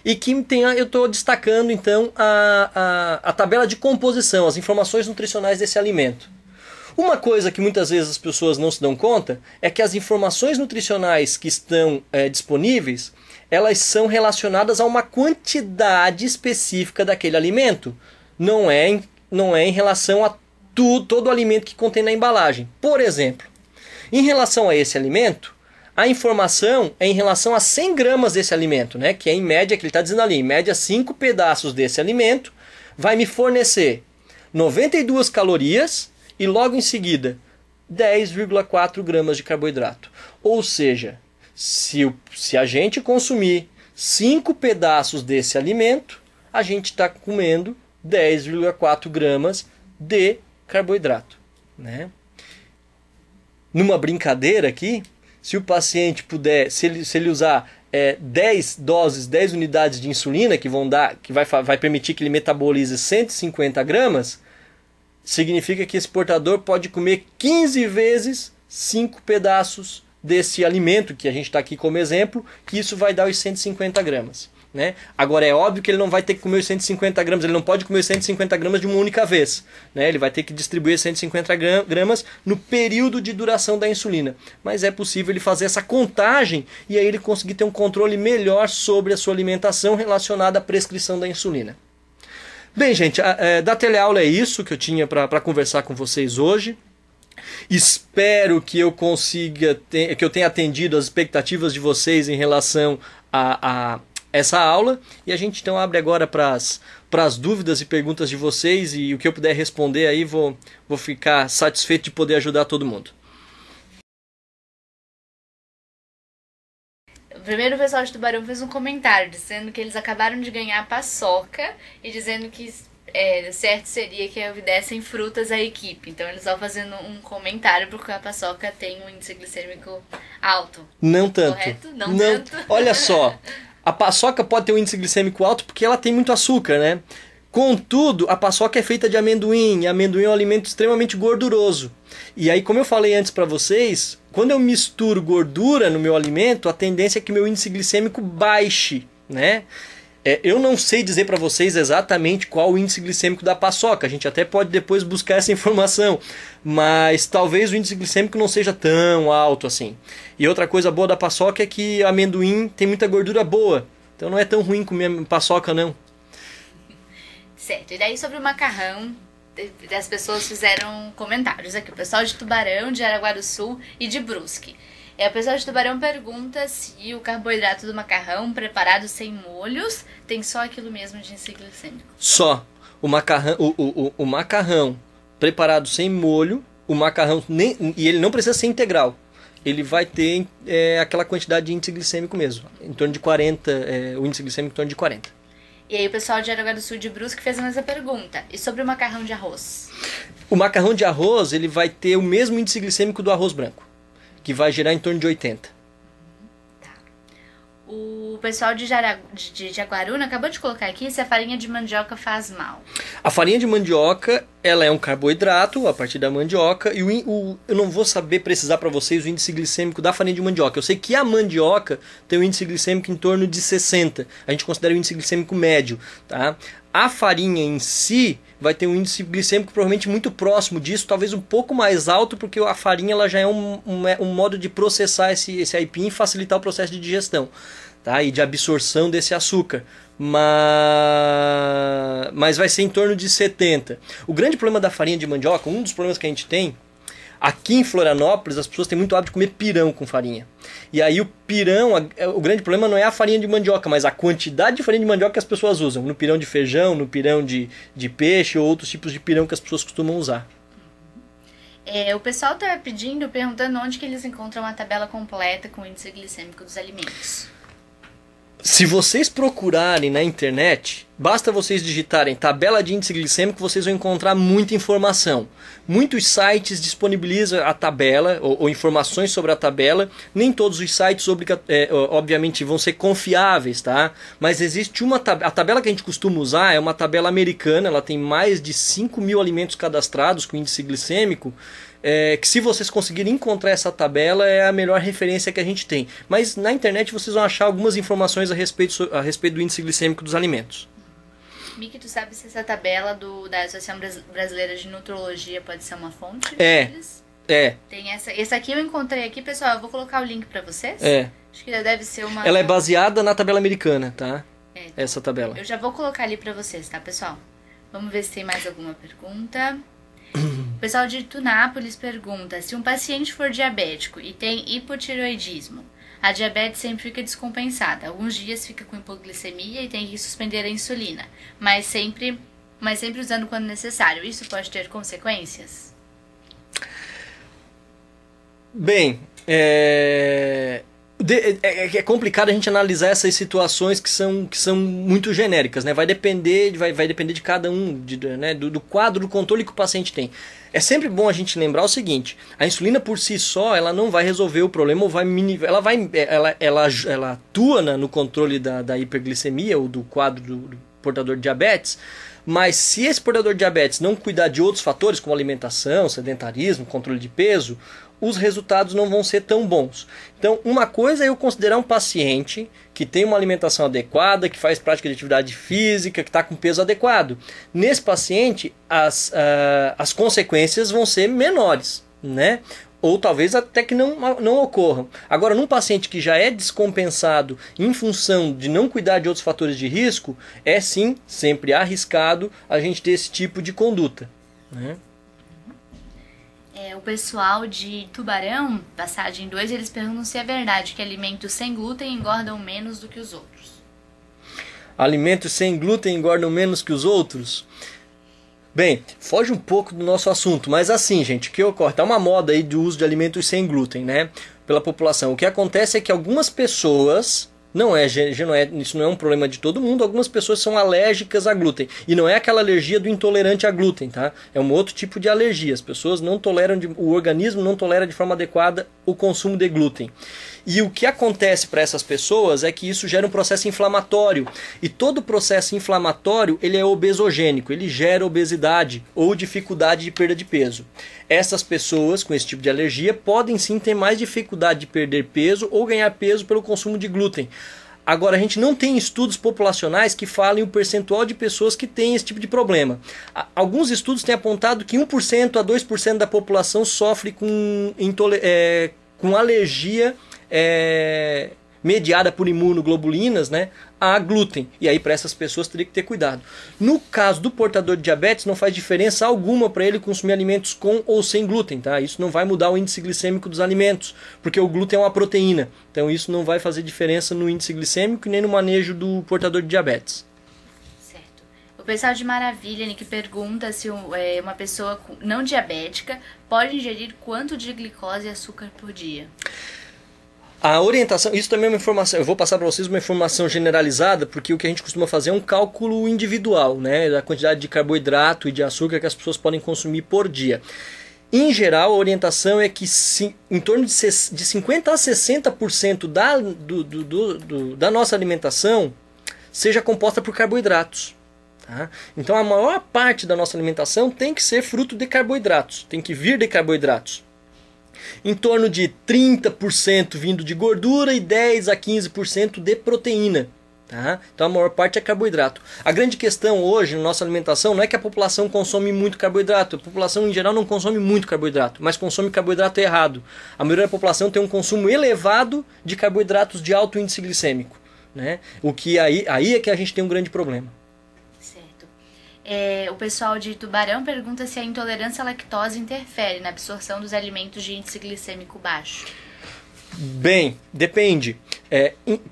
e que tem, eu estou destacando então a tabela de composição, as informações nutricionais desse alimento. Uma coisa que muitas vezes as pessoas não se dão conta é que as informações nutricionais que estão disponíveis, elas são relacionadas a uma quantidade específica daquele alimento. Não é em relação a todo o alimento que contém na embalagem. Por exemplo, em relação a esse alimento, a informação é em relação a 100 gramas desse alimento, né? Que é em média, que ele está dizendo ali, em média 5 pedaços desse alimento vai me fornecer 92 calorias e logo em seguida 10,4 gramas de carboidrato. Ou seja, se a gente consumir 5 pedaços desse alimento, a gente está comendo 10,4 gramas de carboidrato, né? Numa brincadeira aqui, se o paciente puder, se ele usar 10 doses, 10 unidades de insulina, que vai permitir que ele metabolize 150 gramas, significa que esse portador pode comer 15 vezes 5 pedaços desse alimento, que a gente está aqui como exemplo, que isso vai dar os 150 gramas. Né? Agora é óbvio que ele não vai ter que comer os 150 gramas, ele não pode comer os 150 gramas de uma única vez, né? Ele vai ter que distribuir os 150 gramas no período de duração da insulina, mas é possível ele fazer essa contagem e aí ele conseguir ter um controle melhor sobre a sua alimentação relacionada à prescrição da insulina. Bem, gente, da teleaula é isso que eu tinha para conversar com vocês hoje. Espero que eu que eu tenha atendido as expectativas de vocês em relação a essa aula, e a gente então abre agora para as dúvidas e perguntas de vocês, e o que eu puder responder aí vou ficar satisfeito de poder ajudar todo mundo. Primeiro o pessoal de Tubarão fez um comentário dizendo que eles acabaram de ganhar a paçoca e dizendo que certo seria que dessem frutas à equipe. Então eles estão fazendo um comentário porque a paçoca tem um índice glicêmico alto. Não tanto. Correto? Não tanto. Olha só, a paçoca pode ter um índice glicêmico alto porque ela tem muito açúcar, né? Contudo, a paçoca é feita de amendoim, e amendoim é um alimento extremamente gorduroso. E aí, como eu falei antes para vocês, quando eu misturo gordura no meu alimento, a tendência é que meu índice glicêmico baixe, né? Eu não sei dizer para vocês exatamente qual o índice glicêmico da paçoca, a gente até pode depois buscar essa informação, mas talvez o índice glicêmico não seja tão alto assim. E outra coisa boa da paçoca é que amendoim tem muita gordura boa, então não é tão ruim comer paçoca não. Certo, e daí sobre o macarrão, as pessoas fizeram comentários aqui, o pessoal de Tubarão, de Jaraguá do Sul e de Brusque. O pessoal de Tubarão pergunta se o carboidrato do macarrão preparado sem molhos tem só aquilo mesmo de índice glicêmico. Só. O macarrão preparado sem molho, e ele não precisa ser integral. Ele vai ter aquela quantidade de índice glicêmico mesmo, em torno de 40, o índice glicêmico em torno de 40. E aí o pessoal de Jaraguá do Sul de Brusque fez a mesma pergunta. E sobre o macarrão de arroz? O macarrão de arroz ele vai ter o mesmo índice glicêmico do arroz branco, que vai girar em torno de 80. Tá. O pessoal de Jaguaruna acabou de colocar aqui se a farinha de mandioca faz mal. A farinha de mandioca, ela é um carboidrato a partir da mandioca, e eu não vou saber precisar para vocês o índice glicêmico da farinha de mandioca. Eu sei que a mandioca tem um índice glicêmico em torno de 60. A gente considera o índice glicêmico médio, tá? A farinha em si vai ter um índice glicêmico provavelmente muito próximo disso, talvez um pouco mais alto, porque a farinha ela já é um modo de processar esse aipim e facilitar o processo de digestão, tá? E de absorção desse açúcar. Mas vai ser em torno de 70. O grande problema da farinha de mandioca, um dos problemas que a gente tem, aqui em Florianópolis as pessoas têm muito hábito de comer pirão com farinha. E aí o pirão, o grande problema não é a farinha de mandioca, mas a quantidade de farinha de mandioca que as pessoas usam. No pirão de feijão, no pirão de peixe ou outros tipos de pirão que as pessoas costumam usar. O pessoal está perguntando onde que eles encontram a tabela completa com o índice glicêmico dos alimentos. Se vocês procurarem na internet, basta vocês digitarem tabela de índice glicêmico, vocês vão encontrar muita informação. Muitos sites disponibilizam a tabela ou informações sobre a tabela. Nem todos os sites, obviamente, vão ser confiáveis, tá? Mas existe a tabela que a gente costuma usar é uma tabela americana, ela tem mais de 5.000 alimentos cadastrados com índice glicêmico. que se vocês conseguirem encontrar essa tabela, é a melhor referência que a gente tem. Mas na internet vocês vão achar algumas informações a respeito do índice glicêmico dos alimentos. Miki, tu sabe se essa tabela da Associação Brasileira de Nutrologia pode ser uma fonte? Tem essa aqui eu encontrei aqui, pessoal, eu vou colocar o link pra vocês. Acho que deve ser uma... Ela é baseada na tabela americana, tá? Essa tabela. Eu já vou colocar ali pra vocês, tá, pessoal? Vamos ver se tem mais alguma pergunta. O pessoal de Tunápolis pergunta: se um paciente for diabético e tem hipotireoidismo, a diabetes sempre fica descompensada. Alguns dias fica com hipoglicemia e tem que suspender a insulina, mas sempre usando quando necessário. Isso pode ter consequências? Bem, é complicado a gente analisar essas situações que são muito genéricas, né? Vai depender de cada um, do quadro, do controle que o paciente tem. É sempre bom a gente lembrar o seguinte: a insulina por si só, ela não vai resolver o problema, ou ela atua no controle da hiperglicemia ou do quadro do portador de diabetes. Mas se esse portador de diabetes não cuidar de outros fatores, como alimentação, sedentarismo, controle de peso, os resultados não vão ser tão bons. Então, uma coisa é eu considerar um paciente que tem uma alimentação adequada, que faz prática de atividade física, que está com peso adequado. Nesse paciente, as consequências vão ser menores, né? Ou talvez até que não ocorram. Agora, num paciente que já é descompensado em função de não cuidar de outros fatores de risco, é sim sempre arriscado a gente ter esse tipo de conduta, né? O pessoal de Tubarão, passagem 2, eles perguntam se é verdade que alimentos sem glúten engordam menos do que os outros. Alimentos sem glúten engordam menos que os outros? Bem, foge um pouco do nosso assunto, mas assim, gente, o que ocorre? Tá uma moda aí do uso de alimentos sem glúten, né? Pela população. O que acontece é que algumas pessoas... isso não é um problema de todo mundo. Algumas pessoas são alérgicas a glúten. E não é aquela alergia do intolerante a glúten, tá? É um outro tipo de alergia. As pessoas não toleram, o organismo não tolera de forma adequada o consumo de glúten. E o que acontece para essas pessoas é que isso gera um processo inflamatório. E todo processo inflamatório, ele é obesogênico. Ele gera obesidade ou dificuldade de perda de peso. Essas pessoas com esse tipo de alergia podem sim ter mais dificuldade de perder peso ou ganhar peso pelo consumo de glúten. Agora, a gente não tem estudos populacionais que falem o percentual de pessoas que têm esse tipo de problema. Alguns estudos têm apontado que 1% a 2% da população sofre com alergia mediada por imunoglobulinas, né, a glúten. E aí para essas pessoas teria que ter cuidado. No caso do portador de diabetes, não faz diferença alguma para ele consumir alimentos com ou sem glúten, tá? Isso não vai mudar o índice glicêmico dos alimentos, porque o glúten é uma proteína. Então isso não vai fazer diferença no índice glicêmico e nem no manejo do portador de diabetes. Certo. O pessoal de Maravilha que pergunta se uma pessoa não diabética pode ingerir quanto de glicose e açúcar por dia. A orientação, isso também é uma informação, eu vou passar para vocês uma informação generalizada, porque o que a gente costuma fazer é um cálculo individual, né, da quantidade de carboidrato e de açúcar que as pessoas podem consumir por dia. Em geral, a orientação é que em torno de 50% a 60% da nossa alimentação seja composta por carboidratos. Tá? Então a maior parte da nossa alimentação tem que ser fruto de carboidratos, tem que vir de carboidratos. Em torno de 30% vindo de gordura e 10 a 15% de proteína. Tá? Então a maior parte é carboidrato. A grande questão hoje na nossa alimentação não é que a população consome muito carboidrato. A população em geral não consome muito carboidrato, mas consome carboidrato errado. A maioria da população tem um consumo elevado de carboidratos de alto índice glicêmico. Né? O que aí é que a gente tem um grande problema. O pessoal de Tubarão pergunta se a intolerância à lactose interfere na absorção dos alimentos de índice glicêmico baixo. Bem, depende.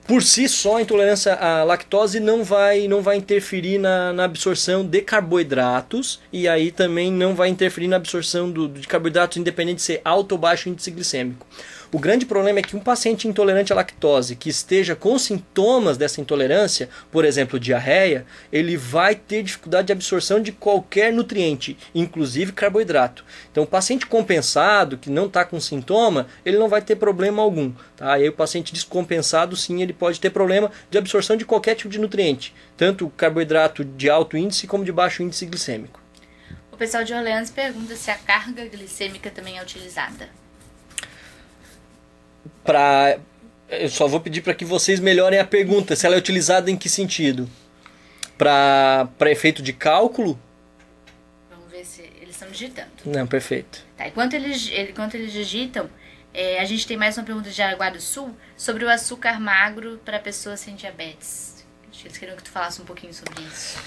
Por si só, a intolerância à lactose não vai interferir na absorção de carboidratos, e aí também não vai interferir na absorção de carboidratos, independente de ser alto ou baixo índice glicêmico. O grande problema é que um paciente intolerante à lactose que esteja com sintomas dessa intolerância, por exemplo, diarreia, ele vai ter dificuldade de absorção de qualquer nutriente, inclusive carboidrato. Então, o paciente compensado, que não está com sintoma, ele não vai ter problema algum. Tá? E aí, o paciente descompensado, sim, ele pode ter problema de absorção de qualquer tipo de nutriente, tanto carboidrato de alto índice como de baixo índice glicêmico. O pessoal de Orleans pergunta se a carga glicêmica também é utilizada. Eu só vou pedir para que vocês melhorem a pergunta. Se ela é utilizada em que sentido? Para efeito de cálculo? Vamos ver se eles estão digitando. Não, perfeito. Tá, enquanto eles digitam, a gente tem mais uma pergunta de Araguá do Sul sobre o açúcar magro para pessoas sem diabetes. Eles queriam que tu falasse um pouquinho sobre isso.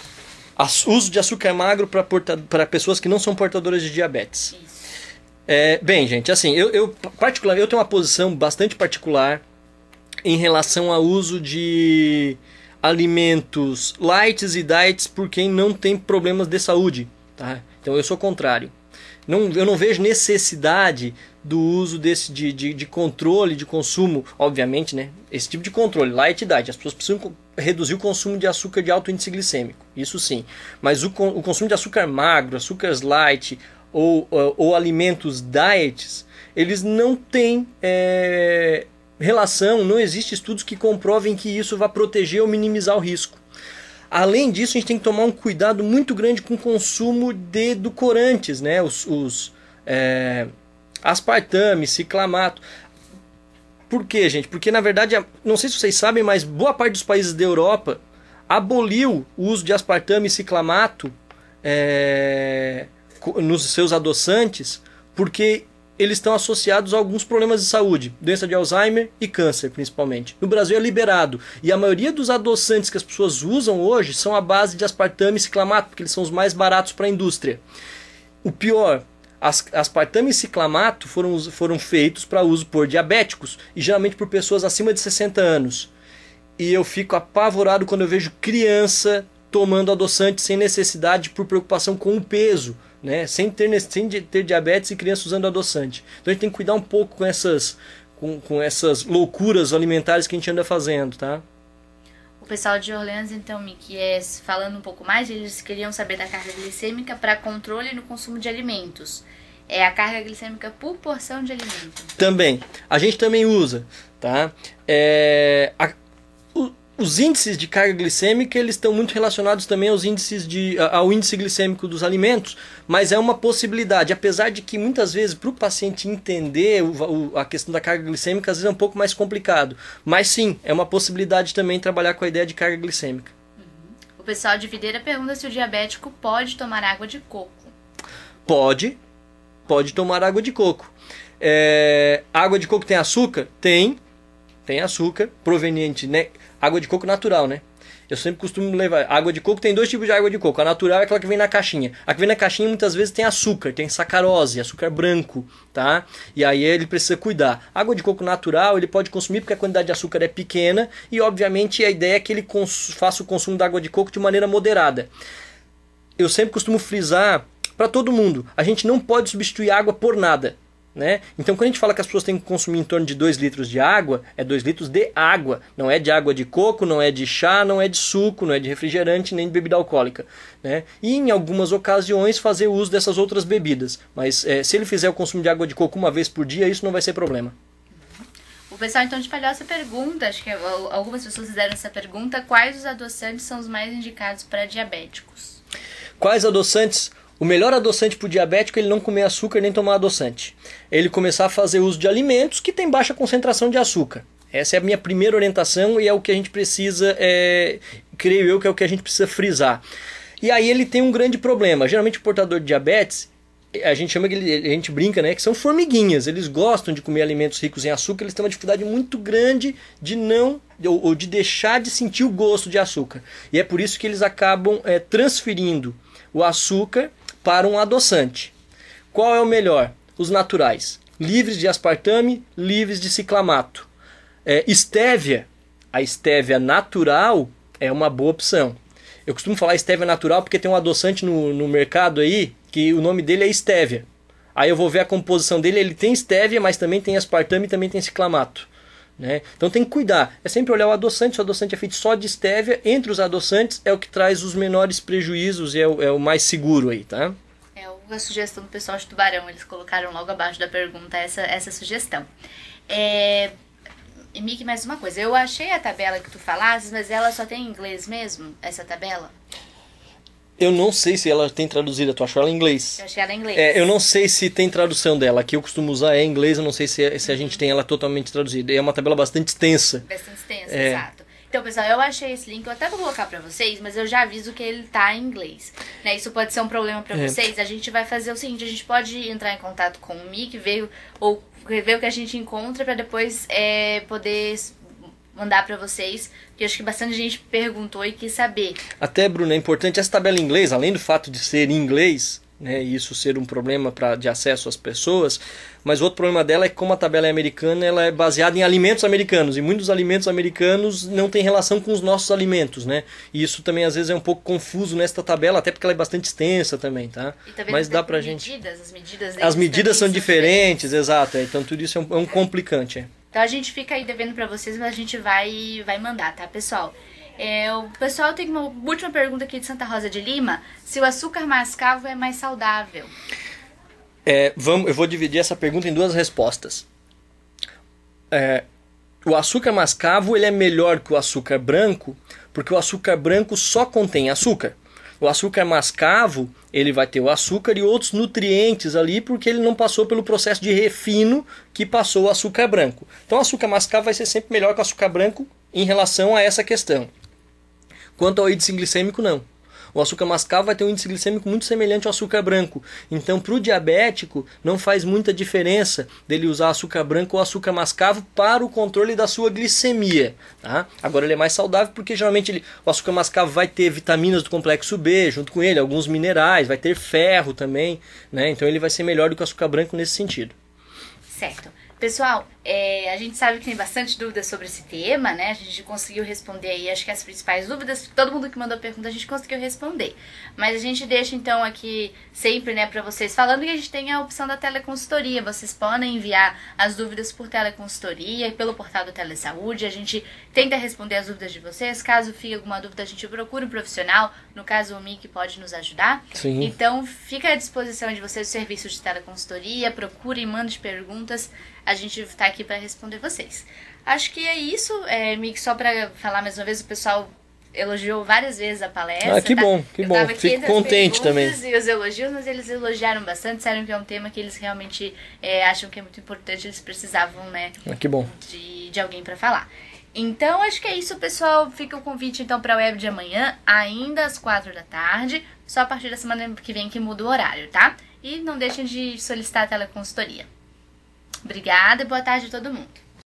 Uso de açúcar magro para pessoas que não são portadoras de diabetes. Isso. Bem, gente, assim, eu tenho uma posição bastante particular em relação ao uso de alimentos lights e diets por quem não tem problemas de saúde, tá? Então eu sou contrário. Eu não vejo necessidade do uso de controle de consumo, obviamente, né? Esse tipo de controle, light e diet. As pessoas precisam reduzir o consumo de açúcar de alto índice glicêmico, isso sim. Mas o consumo de açúcar magro, açúcares light ou alimentos diets, eles não têm relação, não existem estudos que comprovem que isso vai proteger ou minimizar o risco. Além disso, a gente tem que tomar um cuidado muito grande com o consumo de edulcorantes, né? Aspartame, ciclamato. Por quê, gente? Porque, na verdade, não sei se vocês sabem, mas boa parte dos países da Europa aboliu o uso de aspartame e ciclamato nos seus adoçantes, porque eles estão associados a alguns problemas de saúde, doença de Alzheimer e câncer, principalmente. No Brasil é liberado. E a maioria dos adoçantes que as pessoas usam hoje são à base de aspartame e ciclamato, porque eles são os mais baratos para a indústria. O pior, aspartame e ciclamato foram feitos para uso por diabéticos e geralmente por pessoas acima de 60 anos. E eu fico apavorado quando eu vejo criança tomando adoçante sem necessidade por preocupação com o peso, né? Sem ter diabetes e criança usando adoçante. Então a gente tem que cuidar um pouco com essas loucuras alimentares que a gente anda fazendo, tá? O pessoal de Orleans, então, Mickey, falando um pouco mais, eles queriam saber da carga glicêmica para controle no consumo de alimentos. É a carga glicêmica por porção de alimento. Também. A gente também usa, tá? Os índices de carga glicêmica, eles estão muito relacionados também ao índice glicêmico dos alimentos, mas é uma possibilidade, apesar de que muitas vezes para o paciente entender a questão da carga glicêmica, às vezes é um pouco mais complicado. Mas sim, é uma possibilidade também trabalhar com a ideia de carga glicêmica. O pessoal de Videira pergunta se o diabético pode tomar água de coco. Pode tomar água de coco. Água de coco tem açúcar? Tem açúcar proveniente, né? Água de coco natural, né? Eu sempre costumo levar. Água de coco, tem dois tipos de água de coco. A natural é aquela que vem na caixinha. A que vem na caixinha muitas vezes tem açúcar, tem sacarose, açúcar branco, tá? E aí ele precisa cuidar. Água de coco natural ele pode consumir porque a quantidade de açúcar é pequena e obviamente a ideia é que ele faça o consumo da água de coco de maneira moderada. Eu sempre costumo frisar para todo mundo, a gente não pode substituir água por nada. Né? Então quando a gente fala que as pessoas têm que consumir em torno de 2 litros de água, é 2 litros de água, não é de água de coco, não é de chá, não é de suco, não é de refrigerante, nem de bebida alcoólica, né? E em algumas ocasiões fazer uso dessas outras bebidas, mas se ele fizer o consumo de água de coco uma vez por dia, isso não vai ser problema. O pessoal então de Palhoça pergunta, acho que algumas pessoas fizeram essa pergunta, quais os adoçantes são os mais indicados para diabéticos? Quais adoçantes? O melhor adoçante para o diabético é ele não comer açúcar nem tomar adoçante. Ele começar a fazer uso de alimentos que têm baixa concentração de açúcar. Essa é a minha primeira orientação e é o que a gente precisa, creio eu, que é o que a gente precisa frisar. E aí ele tem um grande problema. Geralmente o portador de diabetes, a gente brinca, né, que são formiguinhas. Eles gostam de comer alimentos ricos em açúcar, eles têm uma dificuldade muito grande de de deixar de sentir o gosto de açúcar. E é por isso que eles acabam transferindo o açúcar para um adoçante. Qual é o melhor? Os naturais, livres de aspartame, livres de ciclamato. Estévia, a estévia natural é uma boa opção. Eu costumo falar estévia natural porque tem um adoçante no mercado aí que o nome dele é estévia. Aí eu vou ver a composição dele, ele tem estévia, mas também tem aspartame e também tem ciclamato. Né? Então tem que cuidar, é sempre olhar o adoçante. Se o adoçante é feito só de estévia, entre os adoçantes é o que traz os menores prejuízos e é o mais seguro aí, tá? A sugestão do pessoal de Tubarão, eles colocaram logo abaixo da pergunta essa sugestão. E Mickey, mais uma coisa, eu achei a tabela que tu falaste, mas ela só tem em inglês mesmo, essa tabela? Eu não sei se ela tem traduzida, tu achou ela em inglês? Eu achei ela em inglês. Eu não sei se tem tradução dela. A que eu costumo usar é em inglês, eu não sei se a gente tem ela totalmente traduzida. É uma tabela bastante extensa. Bastante extensa, exato. Então, pessoal, eu achei esse link, eu até vou colocar pra vocês, mas eu já aviso que ele tá em inglês. Né? Isso pode ser um problema pra vocês. A gente vai fazer o seguinte, a gente pode entrar em contato com o Mick, ver o que a gente encontra pra depois poder mandar pra vocês, porque eu acho que bastante gente perguntou e quis saber. Até, Bruno, é importante essa tabela em inglês, além do fato de ser em inglês, né, e isso ser um problema de acesso às pessoas, mas outro problema dela é que como a tabela é americana, ela é baseada em alimentos americanos, e muitos alimentos americanos não têm relação com os nossos alimentos, né? E isso também às vezes é um pouco confuso nesta tabela, até porque ela é bastante extensa também, tá? E também mas dá pra gente... As medidas são diferentes, exato, então tudo isso é um complicante. Então a gente fica aí devendo pra vocês, mas a gente vai mandar, tá, pessoal? O pessoal tem uma última pergunta aqui de Santa Rosa de Lima. Se o açúcar mascavo é mais saudável? Eu vou dividir essa pergunta em duas respostas. O açúcar mascavo ele é melhor que o açúcar branco, porque o açúcar branco só contém açúcar. O açúcar mascavo, ele vai ter o açúcar e outros nutrientes ali, porque ele não passou pelo processo de refino que passou o açúcar branco. Então o açúcar mascavo vai ser sempre melhor que o açúcar branco em relação a essa questão. Quanto ao índice glicêmico, não. O açúcar mascavo vai ter um índice glicêmico muito semelhante ao açúcar branco. Então, para o diabético, não faz muita diferença dele usar açúcar branco ou açúcar mascavo para o controle da sua glicemia. Tá? Agora, ele é mais saudável porque, geralmente, o açúcar mascavo vai ter vitaminas do complexo B junto com ele, alguns minerais, vai ter ferro também. Né? Então, ele vai ser melhor do que o açúcar branco nesse sentido. Certo. Pessoal, a gente sabe que tem bastante dúvidas sobre esse tema, né? A gente conseguiu responder aí, acho que as principais dúvidas, todo mundo que mandou pergunta a gente conseguiu responder. Mas a gente deixa então aqui sempre, né, pra vocês, falando que a gente tem a opção da teleconsultoria. Vocês podem enviar as dúvidas por teleconsultoria e pelo portal do Telesaúde. A gente tenta responder as dúvidas de vocês. Caso fique alguma dúvida, a gente procura um profissional. No caso, o Mick pode nos ajudar. Sim. Então, fica à disposição de vocês o serviço de teleconsultoria. Procurem, mandem perguntas. A gente está aqui para responder vocês. Acho que é isso, Mick, só para falar mais uma vez, o pessoal elogiou várias vezes a palestra. Que bom, que bom. Fico contente também. E os elogios, mas eles elogiaram bastante, disseram que é um tema que eles realmente acham que é muito importante, eles precisavam, né, que bom. De alguém para falar. Então, acho que é isso, pessoal. Fica o convite, então, para a web de amanhã, ainda às 4 da tarde, só a partir da semana que vem que muda o horário, tá? E não deixem de solicitar a teleconsultoria. Obrigada e boa tarde a todo mundo.